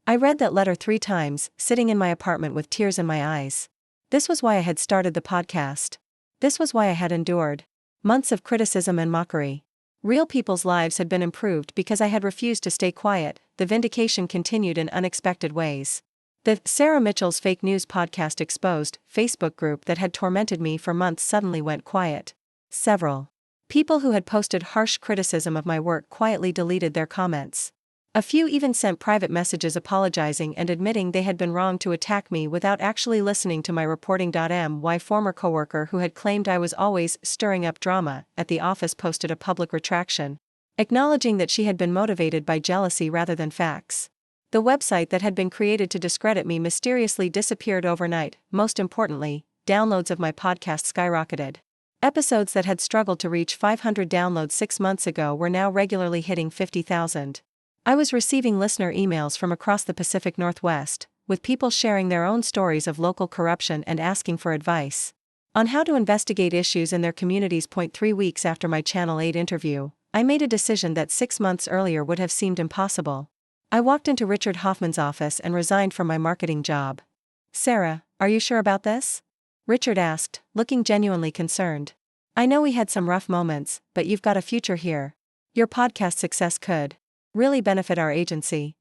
I read that letter 3 times, sitting in my apartment with tears in my eyes. This was why I had started the podcast. This was why I had endured months of criticism and mockery. Real people's lives had been improved because I had refused to stay quiet. The vindication continued in unexpected ways. The Sarah Mitchell's Fake News Podcast Exposed Facebook group that had tormented me for months suddenly went quiet. Several people who had posted harsh criticism of my work quietly deleted their comments. A few even sent private messages apologizing and admitting they had been wrong to attack me without actually listening to my reporting. My former coworker who had claimed I was always stirring up drama at the office posted a public retraction, acknowledging that she had been motivated by jealousy rather than facts. The website that had been created to discredit me mysteriously disappeared overnight. Most importantly, downloads of my podcast skyrocketed. Episodes that had struggled to reach 500 downloads 6 months ago were now regularly hitting 50,000. I was receiving listener emails from across the Pacific Northwest, with people sharing their own stories of local corruption and asking for advice on how to investigate issues in their communities. 3 weeks after my Channel 8 interview, I made a decision that 6 months earlier would have seemed impossible. I walked into Richard Hoffman's office and resigned from my marketing job. Sarah, are you sure about this? Richard asked, looking genuinely concerned. I know we had some rough moments, but you've got a future here. Your podcast success could really benefit our agency.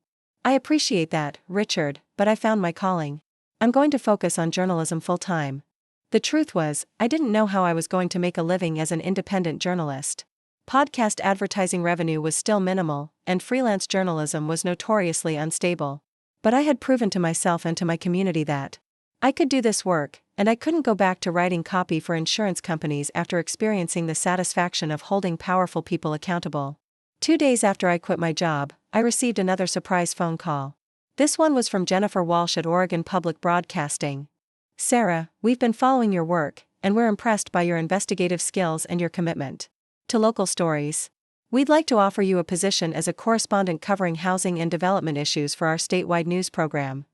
I appreciate that, Richard, but I found my calling. I'm going to focus on journalism full-time. The truth was, I didn't know how I was going to make a living as an independent journalist. Podcast advertising revenue was still minimal, and freelance journalism was notoriously unstable. But I had proven to myself and to my community that I could do this work, and I couldn't go back to writing copy for insurance companies after experiencing the satisfaction of holding powerful people accountable. 2 days after I quit my job, I received another surprise phone call. This one was from Jennifer Walsh at Oregon Public Broadcasting. Sarah, we've been following your work, and we're impressed by your investigative skills and your commitment to local stories. We'd like to offer you a position as a correspondent covering housing and development issues for our statewide news program.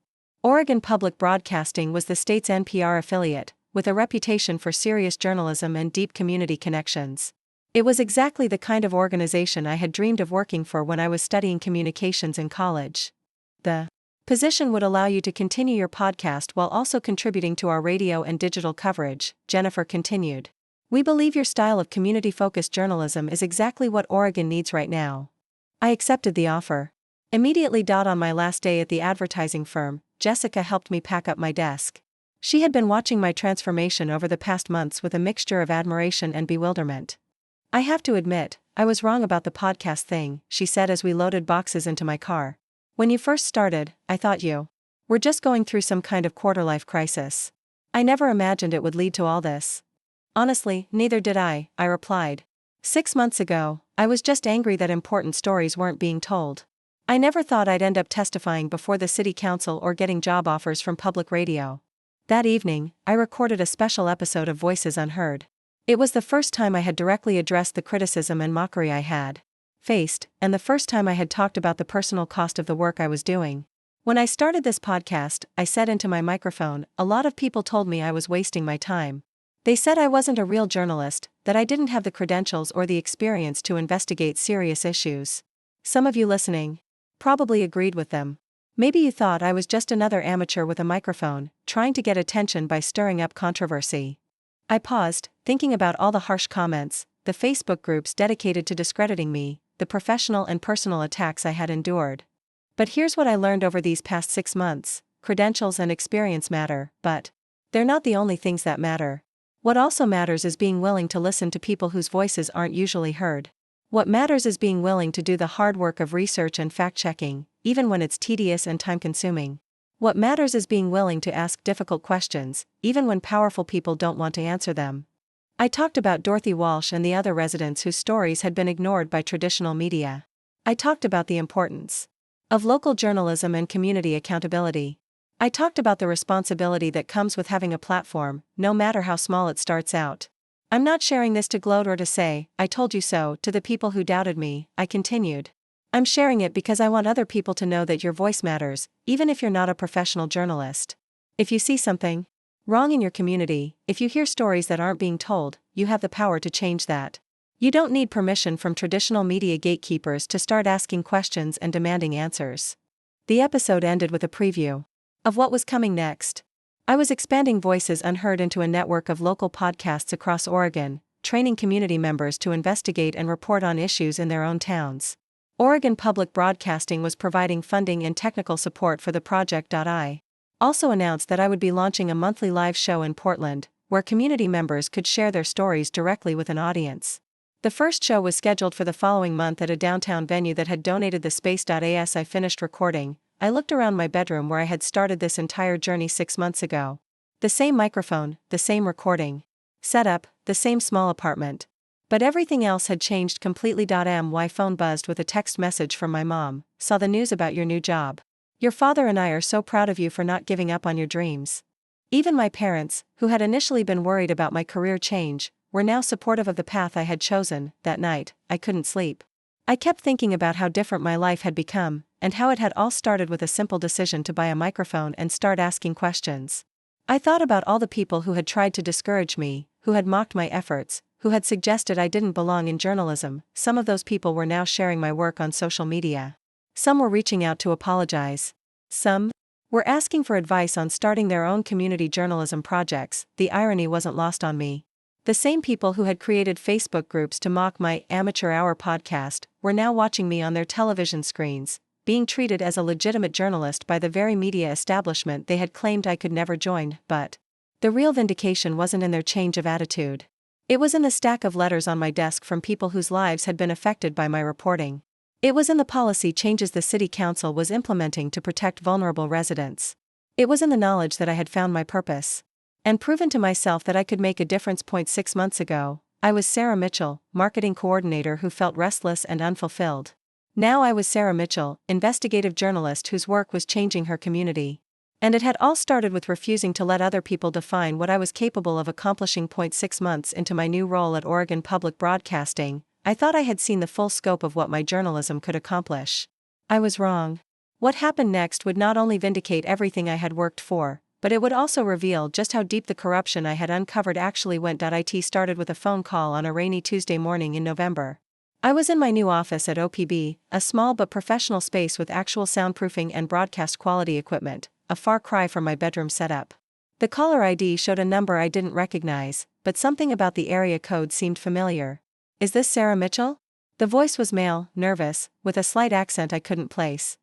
Oregon Public Broadcasting was the state's NPR affiliate, with a reputation for serious journalism and deep community connections. It was exactly the kind of organization I had dreamed of working for when I was studying communications in college. The position would allow you to continue your podcast while also contributing to our radio and digital coverage, Jennifer continued. We believe your style of community-focused journalism is exactly what Oregon needs right now. I accepted the offer. Immediately. On my last day at the advertising firm, Jessica helped me pack up my desk. She had been watching my transformation over the past months with a mixture of admiration and bewilderment. I have to admit, I was wrong about the podcast thing, she said as we loaded boxes into my car. When you first started, I thought you were just going through some kind of quarter-life crisis. I never imagined it would lead to all this. Honestly, neither did I replied. 6 months ago, I was just angry that important stories weren't being told. I never thought I'd end up testifying before the city council or getting job offers from public radio. That evening, I recorded a special episode of Voices Unheard. It was the first time I had directly addressed the criticism and mockery I had faced, and the first time I had talked about the personal cost of the work I was doing. When I started this podcast, I said into my microphone, a lot of people told me I was wasting my time. They said I wasn't a real journalist, that I didn't have the credentials or the experience to investigate serious issues. Some of you listening probably agreed with them. Maybe you thought I was just another amateur with a microphone, trying to get attention by stirring up controversy. I paused, thinking about all the harsh comments, the Facebook groups dedicated to discrediting me, the professional and personal attacks I had endured. But here's what I learned over these past 6 months: credentials and experience matter, but they're not the only things that matter. What also matters is being willing to listen to people whose voices aren't usually heard. What matters is being willing to do the hard work of research and fact-checking, even when it's tedious and time-consuming. What matters is being willing to ask difficult questions, even when powerful people don't want to answer them. I talked about Dorothy Walsh and the other residents whose stories had been ignored by traditional media. I talked about the importance of local journalism and community accountability. I talked about the responsibility that comes with having a platform, no matter how small it starts out. I'm not sharing this to gloat or to say, I told you so, to the people who doubted me, I continued. I'm sharing it because I want other people to know that your voice matters, even if you're not a professional journalist. If you see something wrong in your community, if you hear stories that aren't being told, you have the power to change that. You don't need permission from traditional media gatekeepers to start asking questions and demanding answers. The episode ended with a preview of what was coming next. I was expanding Voices Unheard into a network of local podcasts across Oregon, training community members to investigate and report on issues in their own towns. Oregon Public Broadcasting was providing funding and technical support for the project. I also announced that I would be launching a monthly live show in Portland, where community members could share their stories directly with an audience. The first show was scheduled for the following month at a downtown venue that had donated the space. As I finished recording, I looked around my bedroom where I had started this entire journey 6 months ago. The same microphone, the same recording setup, the same small apartment. But everything else had changed completely. My phone buzzed with a text message from my mom. Saw the news about your new job. Your father and I are so proud of you for not giving up on your dreams. Even my parents, who had initially been worried about my career change, were now supportive of the path I had chosen. That night, I couldn't sleep. I kept thinking about how different my life had become, and how it had all started with a simple decision to buy a microphone and start asking questions. I thought about all the people who had tried to discourage me, who had mocked my efforts, who had suggested I didn't belong in journalism. Some of those people were now sharing my work on social media. Some were reaching out to apologize. Some were asking for advice on starting their own community journalism projects. The irony wasn't lost on me. The same people who had created Facebook groups to mock my amateur hour podcast were now watching me on their television screens, being treated as a legitimate journalist by the very media establishment they had claimed I could never join. But the real vindication wasn't in their change of attitude. It was in the stack of letters on my desk from people whose lives had been affected by my reporting. It was in the policy changes the city council was implementing to protect vulnerable residents. It was in the knowledge that I had found my purpose and proven to myself that I could make a difference. 6 months ago, I was Sarah Mitchell, marketing coordinator who felt restless and unfulfilled. Now I was Sarah Mitchell, investigative journalist whose work was changing her community. And it had all started with refusing to let other people define what I was capable of accomplishing. 6 months into my new role at Oregon Public Broadcasting, I thought I had seen the full scope of what my journalism could accomplish. I was wrong. What happened next would not only vindicate everything I had worked for, but it would also reveal just how deep the corruption I had uncovered actually went. It started with a phone call on a rainy Tuesday morning in November. I was in my new office at OPB, a small but professional space with actual soundproofing and broadcast quality equipment, a far cry from my bedroom setup. The caller ID showed a number I didn't recognize, but something about the area code seemed familiar. Is this Sarah Mitchell? The voice was male, nervous, with a slight accent I couldn't place.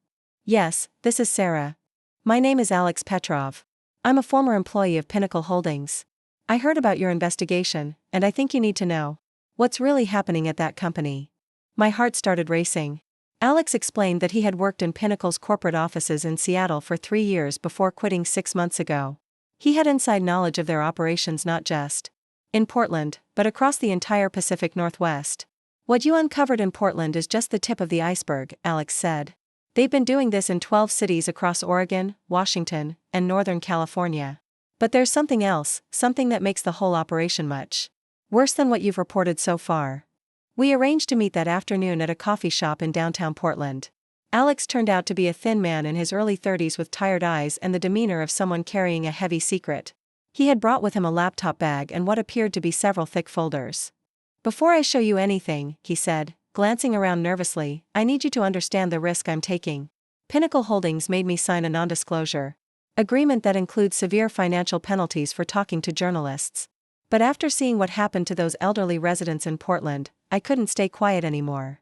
Yes, this is Sarah. My name is Alex Petrov. I'm a former employee of Pinnacle Holdings. I heard about your investigation, and I think you need to know what's really happening at that company. My heart started racing. Alex explained that he had worked in Pinnacle's corporate offices in Seattle for 3 years before quitting 6 months ago. He had inside knowledge of their operations not just in Portland, but across the entire Pacific Northwest. What you uncovered in Portland is just the tip of the iceberg, Alex said. They've been doing this in 12 cities across Oregon, Washington, and Northern California. But there's something else, something that makes the whole operation much worse than what you've reported so far. We arranged to meet that afternoon at a coffee shop in downtown Portland. Alex turned out to be a thin man in his early 30s with tired eyes and the demeanor of someone carrying a heavy secret. He had brought with him a laptop bag and what appeared to be several thick folders. Before I show you anything, he said, glancing around nervously, I need you to understand the risk I'm taking. Pinnacle Holdings made me sign a non-disclosure agreement that includes severe financial penalties for talking to journalists. But after seeing what happened to those elderly residents in Portland, I couldn't stay quiet anymore.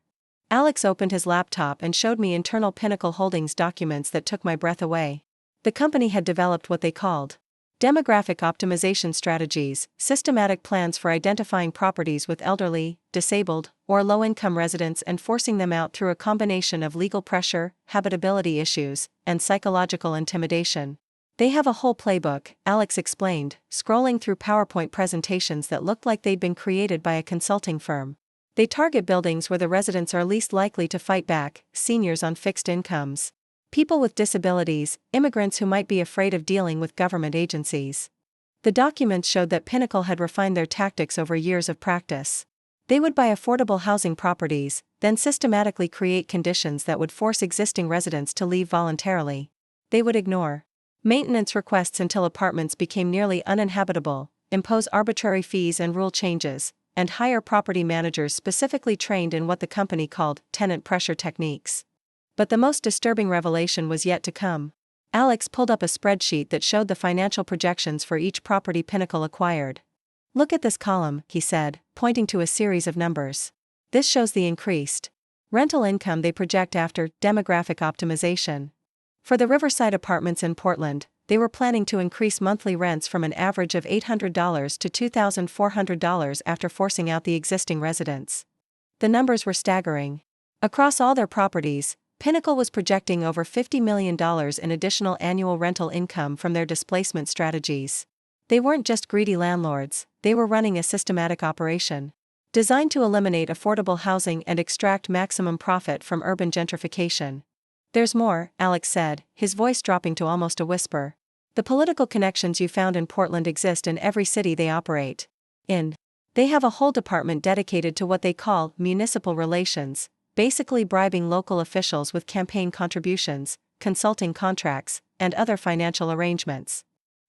Alex opened his laptop and showed me internal Pinnacle Holdings documents that took my breath away. The company had developed what they called demographic optimization strategies, systematic plans for identifying properties with elderly, disabled, or low-income residents and forcing them out through a combination of legal pressure, habitability issues, and psychological intimidation. They have a whole playbook, Alex explained, scrolling through PowerPoint presentations that looked like they'd been created by a consulting firm. They target buildings where the residents are least likely to fight back, seniors on fixed incomes, people with disabilities, immigrants who might be afraid of dealing with government agencies. The documents showed that Pinnacle had refined their tactics over years of practice. They would buy affordable housing properties, then systematically create conditions that would force existing residents to leave voluntarily. They would ignore maintenance requests until apartments became nearly uninhabitable, impose arbitrary fees and rule changes, and hire property managers specifically trained in what the company called tenant pressure techniques. But the most disturbing revelation was yet to come. Alex pulled up a spreadsheet that showed the financial projections for each property Pinnacle acquired. Look at this column, he said, pointing to a series of numbers. This shows the increased rental income they project after demographic optimization. For the Riverside apartments in Portland, they were planning to increase monthly rents from an average of $800 to $2,400 after forcing out the existing residents. The numbers were staggering. Across all their properties, Pinnacle was projecting over $50 million in additional annual rental income from their displacement strategies. They weren't just greedy landlords, they were running a systematic operation designed to eliminate affordable housing and extract maximum profit from urban gentrification. There's more, Alex said, his voice dropping to almost a whisper. The political connections you found in Portland exist in every city they operate in. They have a whole department dedicated to what they call municipal relations, basically bribing local officials with campaign contributions, consulting contracts, and other financial arrangements.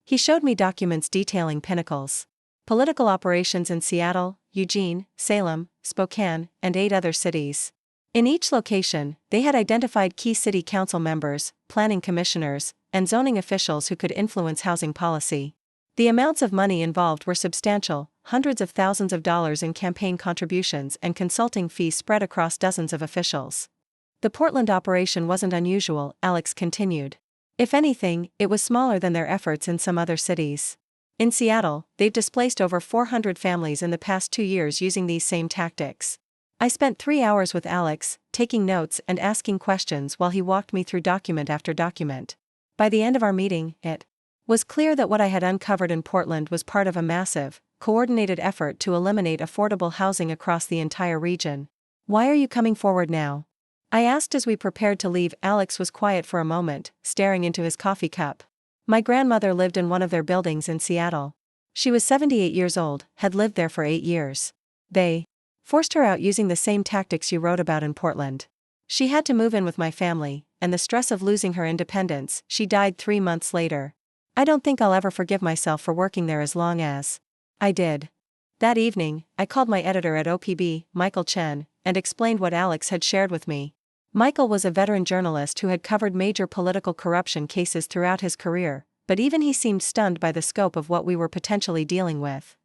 He showed me documents detailing Pinnacle's political operations in Seattle, Eugene, Salem, Spokane, and 8 other cities. In each location, they had identified key city council members, planning commissioners, and zoning officials who could influence housing policy. The amounts of money involved were substantial, hundreds of thousands of dollars in campaign contributions and consulting fees spread across dozens of officials. The Portland operation wasn't unusual, Alex continued. If anything, it was smaller than their efforts in some other cities. In Seattle, they've displaced over 400 families in the past 2 years using these same tactics. I spent 3 hours with Alex, taking notes and asking questions while he walked me through document after document. By the end of our meeting, it was clear that what I had uncovered in Portland was part of a massive, coordinated effort to eliminate affordable housing across the entire region. Why are you coming forward now? I asked as we prepared to leave. Alex was quiet for a moment, staring into his coffee cup. My grandmother lived in one of their buildings in Seattle. She was 78 years old, had lived there for 8 years. They Forced her out using the same tactics you wrote about in Portland. She had to move in with my family, and the stress of losing her independence. She died 3 months later. I don't think I'll ever forgive myself for working there as long as I did. That evening, I called my editor at OPB, Michael Chen, and explained what Alex had shared with me. Michael was a veteran journalist who had covered major political corruption cases throughout his career, but even he seemed stunned by the scope of what we were potentially dealing with.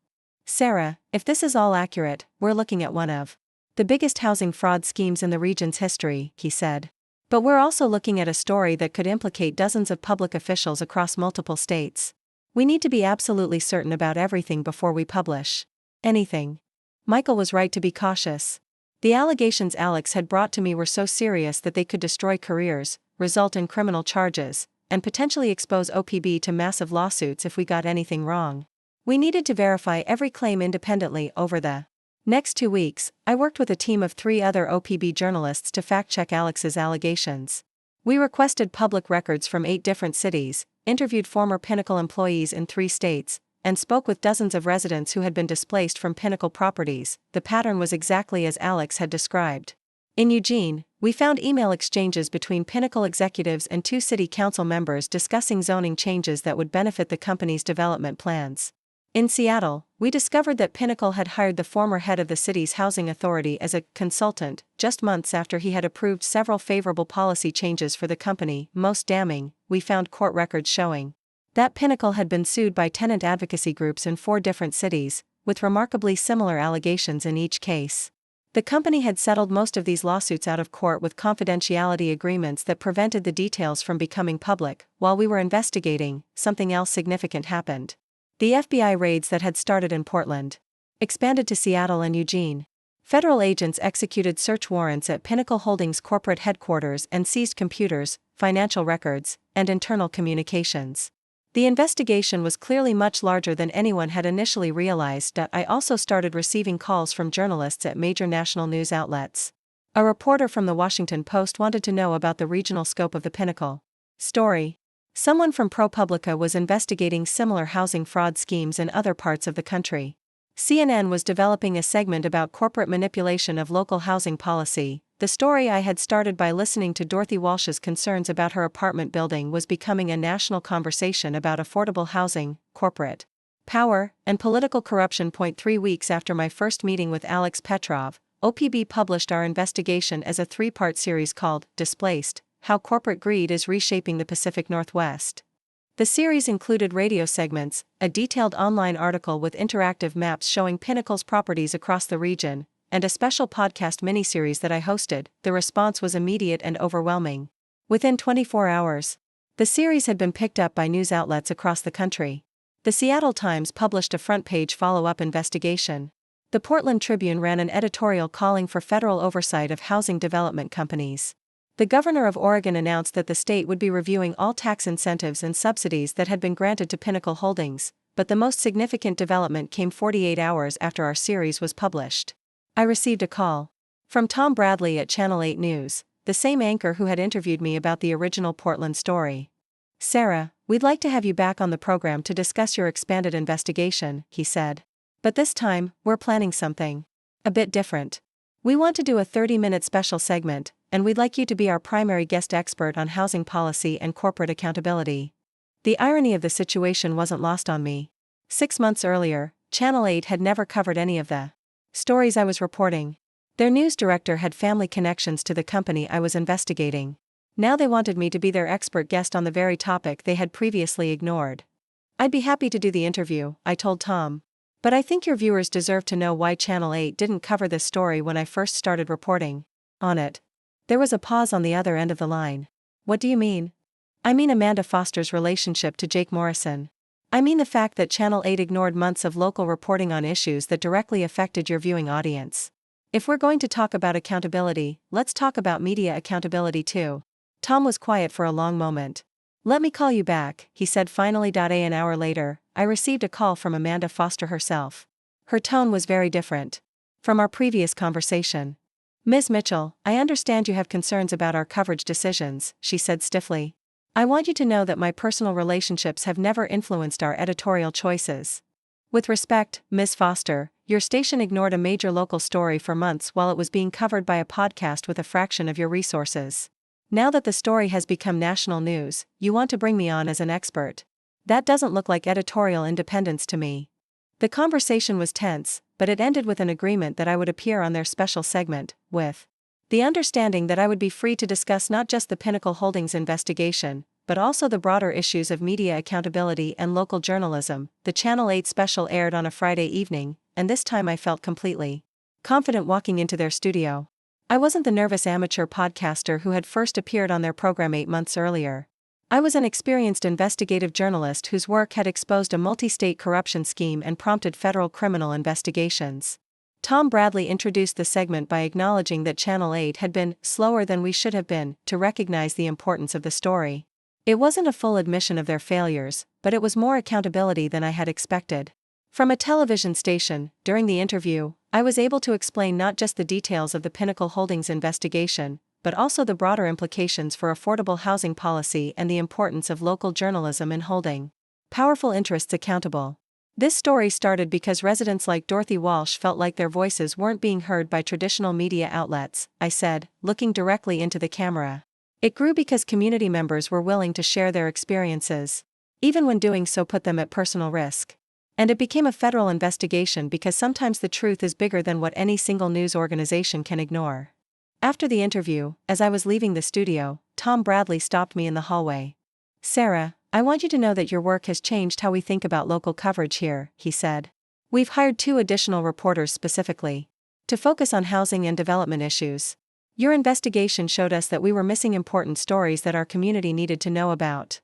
Sarah, if this is all accurate, we're looking at one of the biggest housing fraud schemes in the region's history, he said. But we're also looking at a story that could implicate dozens of public officials across multiple states. We need to be absolutely certain about everything before we publish anything. Michael was right to be cautious. The allegations Alex had brought to me were so serious that they could destroy careers, result in criminal charges, and potentially expose OPB to massive lawsuits if we got anything wrong. We needed to verify every claim independently over the next 2 weeks. I worked with a team of 3 other OPB journalists to fact-check Alex's allegations. We requested public records from 8 different cities, interviewed former Pinnacle employees in 3 states, and spoke with dozens of residents who had been displaced from Pinnacle properties. The pattern was exactly as Alex had described. In Eugene, we found email exchanges between Pinnacle executives and 2 city council members discussing zoning changes that would benefit the company's development plans. In Seattle, we discovered that Pinnacle had hired the former head of the city's housing authority as a consultant, just months after he had approved several favorable policy changes for the company. Most damning, we found court records showing that Pinnacle had been sued by tenant advocacy groups in 4 different cities, with remarkably similar allegations in each case. The company had settled most of these lawsuits out of court with confidentiality agreements that prevented the details from becoming public. While we were investigating, something else significant happened. The FBI raids that had started in Portland expanded to Seattle and Eugene. Federal agents executed search warrants at Pinnacle Holdings corporate headquarters and seized computers, financial records, and internal communications. The investigation was clearly much larger than anyone had initially realized. I also started receiving calls from journalists at major national news outlets. A reporter from the Washington Post wanted to know about the regional scope of the Pinnacle story. Someone from ProPublica was investigating similar housing fraud schemes in other parts of the country. CNN was developing a segment about corporate manipulation of local housing policy. The story I had started by listening to Dorothy Walsh's concerns about her apartment building was becoming a national conversation about affordable housing, corporate power, and political corruption. 3 weeks after my first meeting with Alex Petrov, OPB published our investigation as a 3-part series called Displaced: How Corporate Greed is Reshaping the Pacific Northwest. The series included radio segments, a detailed online article with interactive maps showing Pinnacle's properties across the region, and a special podcast miniseries that I hosted. The response was immediate and overwhelming. Within 24 hours, the series had been picked up by news outlets across the country. The Seattle Times published a front-page follow-up investigation. The Portland Tribune ran an editorial calling for federal oversight of housing development companies. The governor of Oregon announced that the state would be reviewing all tax incentives and subsidies that had been granted to Pinnacle Holdings, but the most significant development came 48 hours after our series was published. I received a call from Tom Bradley at Channel 8 News, the same anchor who had interviewed me about the original Portland story. "Sarah, we'd like to have you back on the program to discuss your expanded investigation," he said. "But this time, we're planning something a bit different. We want to do a 30-minute special segment, and we'd like you to be our primary guest expert on housing policy and corporate accountability." The irony of the situation wasn't lost on me. 6 months earlier, Channel 8 had never covered any of the stories I was reporting. Their news director had family connections to the company I was investigating. Now they wanted me to be their expert guest on the very topic they had previously ignored. "I'd be happy to do the interview," I told Tom. "But I think your viewers deserve to know why Channel 8 didn't cover this story when I first started reporting on it." There was a pause on the other end of the line. "What do you mean?" "I mean Amanda Foster's relationship to Jake Morrison. I mean the fact that Channel 8 ignored months of local reporting on issues that directly affected your viewing audience. If we're going to talk about accountability, let's talk about media accountability too." Tom was quiet for a long moment. "Let me call you back," he said finally. An hour later, I received a call from Amanda Foster herself. Her tone was very different from our previous conversation. "Ms. Mitchell, I understand you have concerns about our coverage decisions," she said stiffly. "I want you to know that my personal relationships have never influenced our editorial choices. With respect, Ms. Foster, Your station ignored a major local story for months while it was being covered by a podcast with a fraction of your resources. Now that the story has become national news, you want to bring me on as an expert. That doesn't look like editorial independence to me." The conversation was tense, but it ended with an agreement that I would appear on their special segment, with the understanding that I would be free to discuss not just the Pinnacle Holdings investigation, but also the broader issues of media accountability and local journalism. The Channel 8 special aired on a Friday evening, and this time I felt completely confident walking into their studio. I wasn't the nervous amateur podcaster who had first appeared on their program 8 months earlier. I was an experienced investigative journalist whose work had exposed a multi-state corruption scheme and prompted federal criminal investigations. Tom Bradley introduced the segment by acknowledging that Channel 8 had been slower than we should have been to recognize the importance of the story. It wasn't a full admission of their failures, but it was more accountability than I had expected. From a television station, during the interview, I was able to explain not just the details of the Pinnacle Holdings investigation, but also the broader implications for affordable housing policy and the importance of local journalism in holding powerful interests accountable. This story started because residents like Dorothy Walsh felt like their voices weren't being heard by traditional media outlets, I said, looking directly into the camera. It grew because community members were willing to share their experiences, even when doing so put them at personal risk. And it became a federal investigation because sometimes the truth is bigger than what any single news organization can ignore. After the interview, as I was leaving the studio, Tom Bradley stopped me in the hallway. "Sarah, I want you to know that your work has changed how we think about local coverage here," he said. "We've hired 2 additional reporters specifically to focus on housing and development issues. Your investigation showed us that we were missing important stories that our community needed to know about."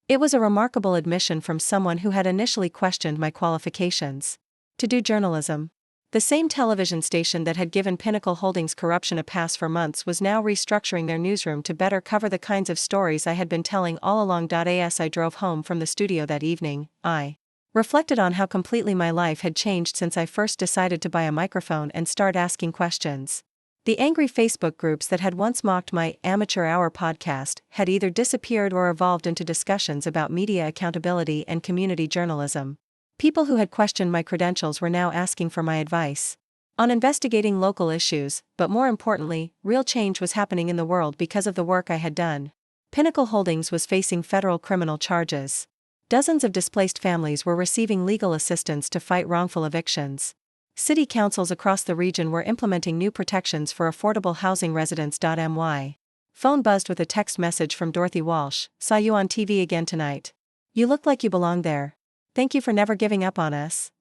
It was a remarkable admission from someone who had initially questioned my qualifications to do journalism. The same television station that had given Pinnacle Holdings corruption a pass for months was now restructuring their newsroom to better cover the kinds of stories I had been telling all along. As I drove home from the studio that evening, I reflected on how completely my life had changed since I first decided to buy a microphone and start asking questions. The angry Facebook groups that had once mocked my Amateur Hour podcast had either disappeared or evolved into discussions about media accountability and community journalism. People who had questioned my credentials were now asking for my advice on investigating local issues, but more importantly, real change was happening in the world because of the work I had done. Pinnacle Holdings was facing federal criminal charges. Dozens of displaced families were receiving legal assistance to fight wrongful evictions. City councils across the region were implementing new protections for affordable housing residents. My phone buzzed with a text message from Dorothy Walsh. "Saw you on TV again tonight. You looked like you belonged there. Thank you for never giving up on us."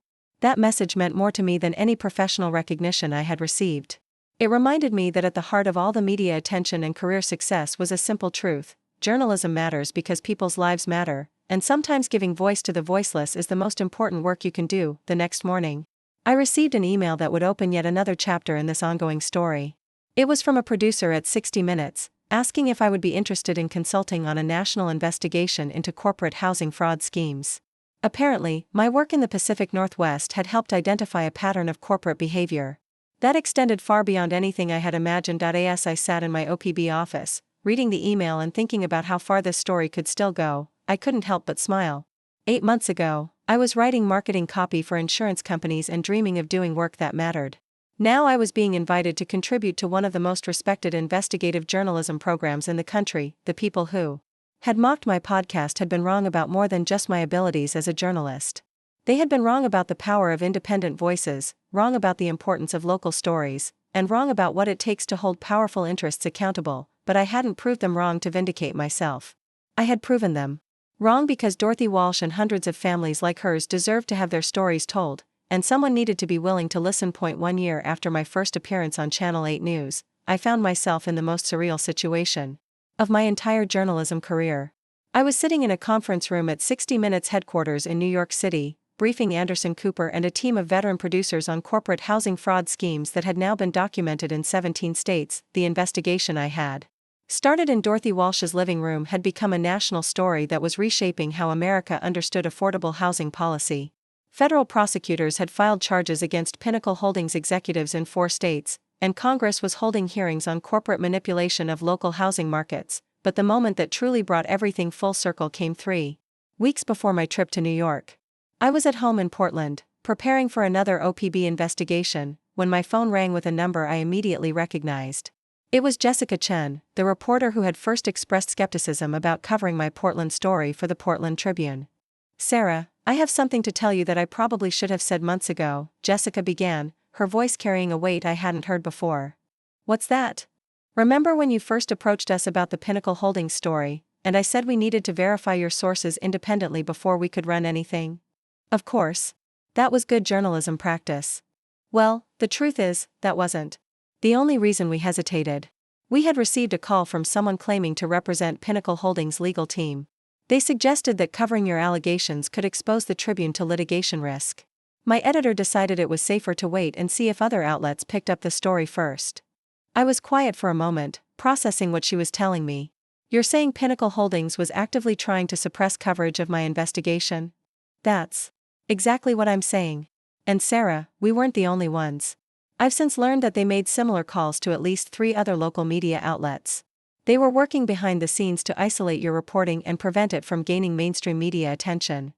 That message meant more to me than any professional recognition I had received. It reminded me that at the heart of all the media attention and career success was a simple truth: journalism matters because people's lives matter, and sometimes giving voice to the voiceless is the most important work you can do. The next morning, I received an email that would open yet another chapter in this ongoing story. It was from a producer at 60 Minutes, asking if I would be interested in consulting on a national investigation into corporate housing fraud schemes. Apparently, my work in the Pacific Northwest had helped identify a pattern of corporate behavior that extended far beyond anything I had imagined. As I sat in my OPB office, reading the email and thinking about how far this story could still go, I couldn't help but smile. 8 months ago, I was writing marketing copy for insurance companies and dreaming of doing work that mattered. Now I was being invited to contribute to one of the most respected investigative journalism programs in the country. The people who had mocked my podcast had been wrong about more than just my abilities as a journalist. They had been wrong about the power of independent voices, wrong about the importance of local stories, and wrong about what it takes to hold powerful interests accountable, but I hadn't proved them wrong to vindicate myself. I had proven them wrong because Dorothy Walsh and hundreds of families like hers deserved to have their stories told, and someone needed to be willing to listen. 1 year after my first appearance on Channel 8 News, I found myself in the most surreal situation of my entire journalism career. I was sitting in a conference room at 60 Minutes headquarters in New York City, briefing Anderson Cooper and a team of veteran producers on corporate housing fraud schemes that had now been documented in 17 states. The investigation I had started in Dorothy Walsh's living room had become a national story that was reshaping how America understood affordable housing policy. Federal prosecutors had filed charges against Pinnacle Holdings executives in 4 states, and Congress was holding hearings on corporate manipulation of local housing markets. But the moment that truly brought everything full circle came 3 weeks before my trip to New York. I was at home in Portland, preparing for another OPB investigation, when my phone rang with a number I immediately recognized. It was Jessica Chen, the reporter who had first expressed skepticism about covering my Portland story for the Portland Tribune. "Sarah, I have something to tell you that I probably should have said months ago," Jessica began, her voice carrying a weight I hadn't heard before. "What's that?" "Remember when you first approached us about the Pinnacle Holdings story, and I said we needed to verify your sources independently before we could run anything?" "Of course. That was good journalism practice." "Well, the truth is, that wasn't the only reason we hesitated. We had received a call from someone claiming to represent Pinnacle Holdings' legal team. They suggested that covering your allegations could expose the Tribune to litigation risk. My editor decided it was safer to wait and see if other outlets picked up the story first." I was quiet for a moment, processing what she was telling me. "You're saying Pinnacle Holdings was actively trying to suppress coverage of my investigation?" "That's exactly what I'm saying. And Sarah, we weren't the only ones. I've since learned that they made similar calls to at least 3 other local media outlets. They were working behind the scenes to isolate your reporting and prevent it from gaining mainstream media attention."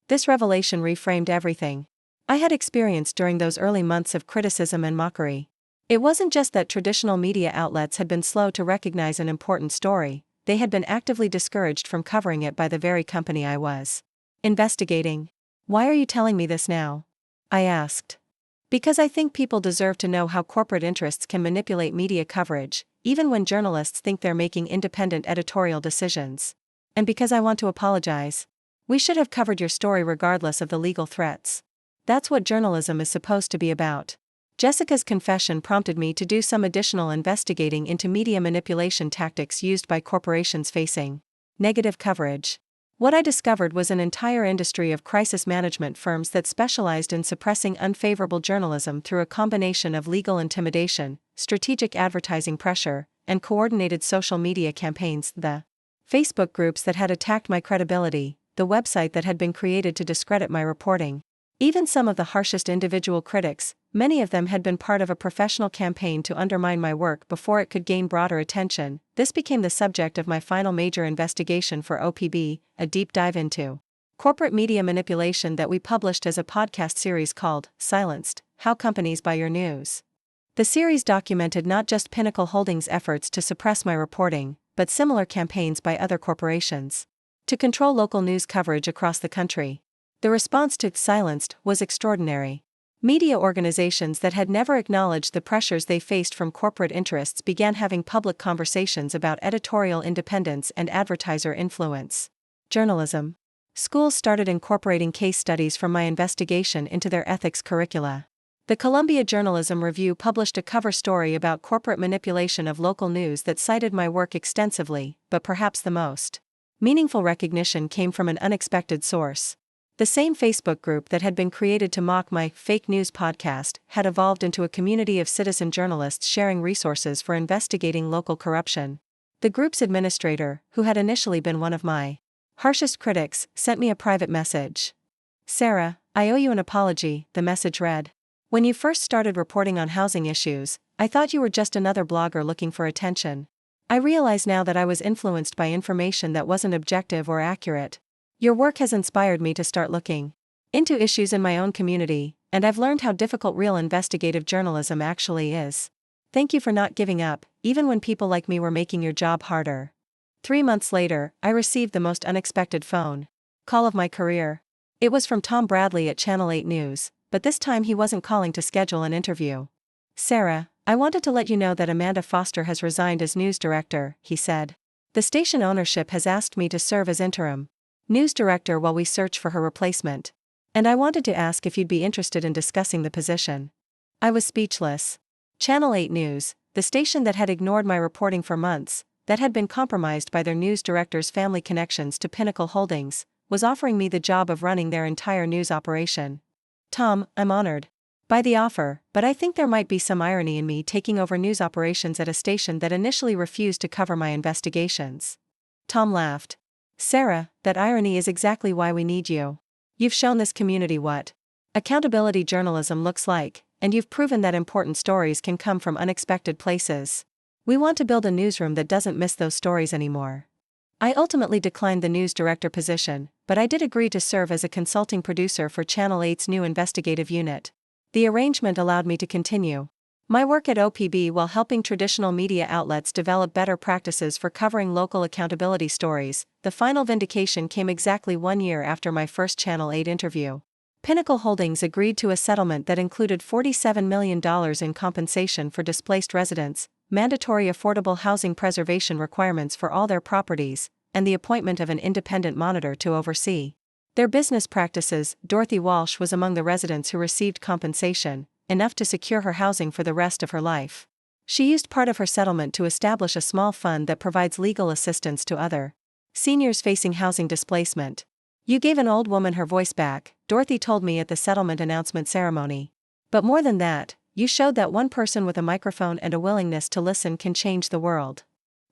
This revelation reframed everything I had experienced during those early months of criticism and mockery. It wasn't just that traditional media outlets had been slow to recognize an important story, they had been actively discouraged from covering it by the very company I was investigating. "Why are you telling me this now?" I asked. "Because I think people deserve to know how corporate interests can manipulate media coverage, even when journalists think they're making independent editorial decisions. And because I want to apologize. We should have covered your story regardless of the legal threats. That's what journalism is supposed to be about." Jessica's confession prompted me to do some additional investigating into media manipulation tactics used by corporations facing negative coverage. What I discovered was an entire industry of crisis management firms that specialized in suppressing unfavorable journalism through a combination of legal intimidation, strategic advertising pressure, and coordinated social media campaigns. The Facebook groups that had attacked my credibility, the website that had been created to discredit my reporting. Even some of the harshest individual critics, many of them had been part of a professional campaign to undermine my work before it could gain broader attention. This became the subject of my final major investigation for OPB, a deep dive into corporate media manipulation that we published as a podcast series called Silenced: How Companies Buy Your News. The series documented not just Pinnacle Holdings' efforts to suppress my reporting, but similar campaigns by other corporations to control local news coverage across the country. The response to Silenced was extraordinary. Media organizations that had never acknowledged the pressures they faced from corporate interests began having public conversations about editorial independence and advertiser influence. Journalism schools started incorporating case studies from my investigation into their ethics curricula. The Columbia Journalism Review published a cover story about corporate manipulation of local news that cited my work extensively, but perhaps the most meaningful recognition came from an unexpected source. The same Facebook group that had been created to mock my fake news podcast had evolved into a community of citizen journalists sharing resources for investigating local corruption. The group's administrator, who had initially been one of my harshest critics, sent me a private message. "Sarah, I owe you an apology," the message read. "When you first started reporting on housing issues, I thought you were just another blogger looking for attention. I realize now that I was influenced by information that wasn't objective or accurate. Your work has inspired me to start looking into issues in my own community, and I've learned how difficult real investigative journalism actually is. Thank you for not giving up, even when people like me were making your job harder." 3 months later, I received the most unexpected phone call of my career. It was from Tom Bradley at Channel 8 News, but this time he wasn't calling to schedule an interview. "Sarah, I wanted to let you know that Amanda Foster has resigned as news director," he said. "The station ownership has asked me to serve as interim news director while we search for her replacement. And I wanted to ask if you'd be interested in discussing the position." I was speechless. Channel 8 News, the station that had ignored my reporting for months, that had been compromised by their news director's family connections to Pinnacle Holdings, was offering me the job of running their entire news operation. "Tom, I'm honored by the offer, but I think there might be some irony in me taking over news operations at a station that initially refused to cover my investigations." Tom laughed. "Sarah, that irony is exactly why we need you. You've shown this community what accountability journalism looks like, and you've proven that important stories can come from unexpected places. We want to build a newsroom that doesn't miss those stories anymore." I ultimately declined the news director position, but I did agree to serve as a consulting producer for Channel 8's new investigative unit. The arrangement allowed me to continue my work at OPB while helping traditional media outlets develop better practices for covering local accountability stories. The final vindication came exactly 1 year after my first Channel 8 interview. Pinnacle Holdings agreed to a settlement that included $47 million in compensation for displaced residents, mandatory affordable housing preservation requirements for all their properties, and the appointment of an independent monitor to oversee their business practices. Dorothy Walsh was among the residents who received compensation, enough to secure her housing for the rest of her life. She used part of her settlement to establish a small fund that provides legal assistance to other seniors facing housing displacement. "You gave an old woman her voice back," Dorothy told me at the settlement announcement ceremony. "But more than that, you showed that one person with a microphone and a willingness to listen can change the world."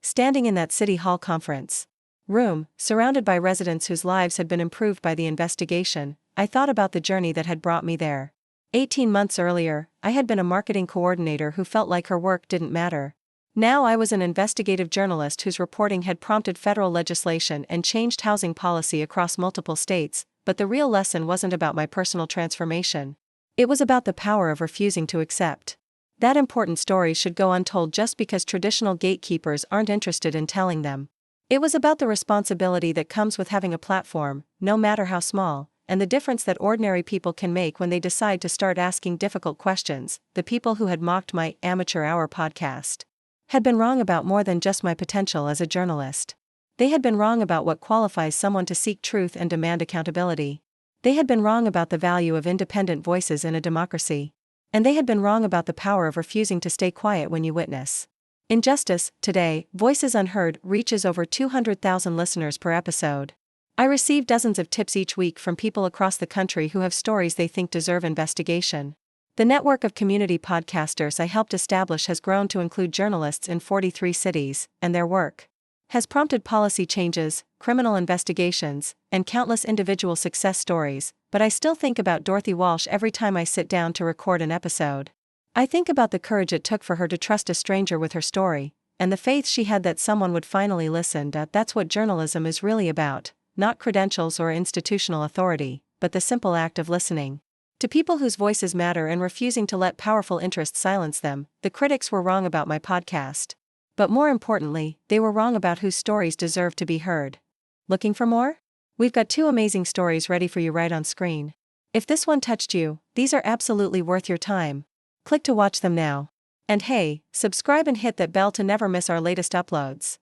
Standing in that City Hall conference room, surrounded by residents whose lives had been improved by the investigation, I thought about the journey that had brought me there. 18 months earlier, I had been a marketing coordinator who felt like her work didn't matter. Now I was an investigative journalist whose reporting had prompted federal legislation and changed housing policy across multiple states, but the real lesson wasn't about my personal transformation. It was about the power of refusing to accept that important stories should go untold just because traditional gatekeepers aren't interested in telling them. It was about the responsibility that comes with having a platform, no matter how small, and the difference that ordinary people can make when they decide to start asking difficult questions. The people who had mocked my amateur hour podcast had been wrong about more than just my potential as a journalist. They had been wrong about what qualifies someone to seek truth and demand accountability. They had been wrong about the value of independent voices in a democracy. And they had been wrong about the power of refusing to stay quiet when you witness injustice. Today, Voices Unheard reaches over 200,000 listeners per episode. I receive dozens of tips each week from people across the country who have stories they think deserve investigation. The network of community podcasters I helped establish has grown to include journalists in 43 cities, and their work has prompted policy changes, criminal investigations, and countless individual success stories. But I still think about Dorothy Walsh every time I sit down to record an episode. I think about the courage it took for her to trust a stranger with her story, and the faith she had that someone would finally listen. That's what journalism is really about. Not credentials or institutional authority, but the simple act of listening to people whose voices matter and refusing to let powerful interests silence them. The critics were wrong about my podcast. But more importantly, they were wrong about whose stories deserve to be heard. Looking for more? We've got 2 amazing stories ready for you right on screen. If this one touched you, these are absolutely worth your time. Click to watch them now. And hey, subscribe and hit that bell to never miss our latest uploads.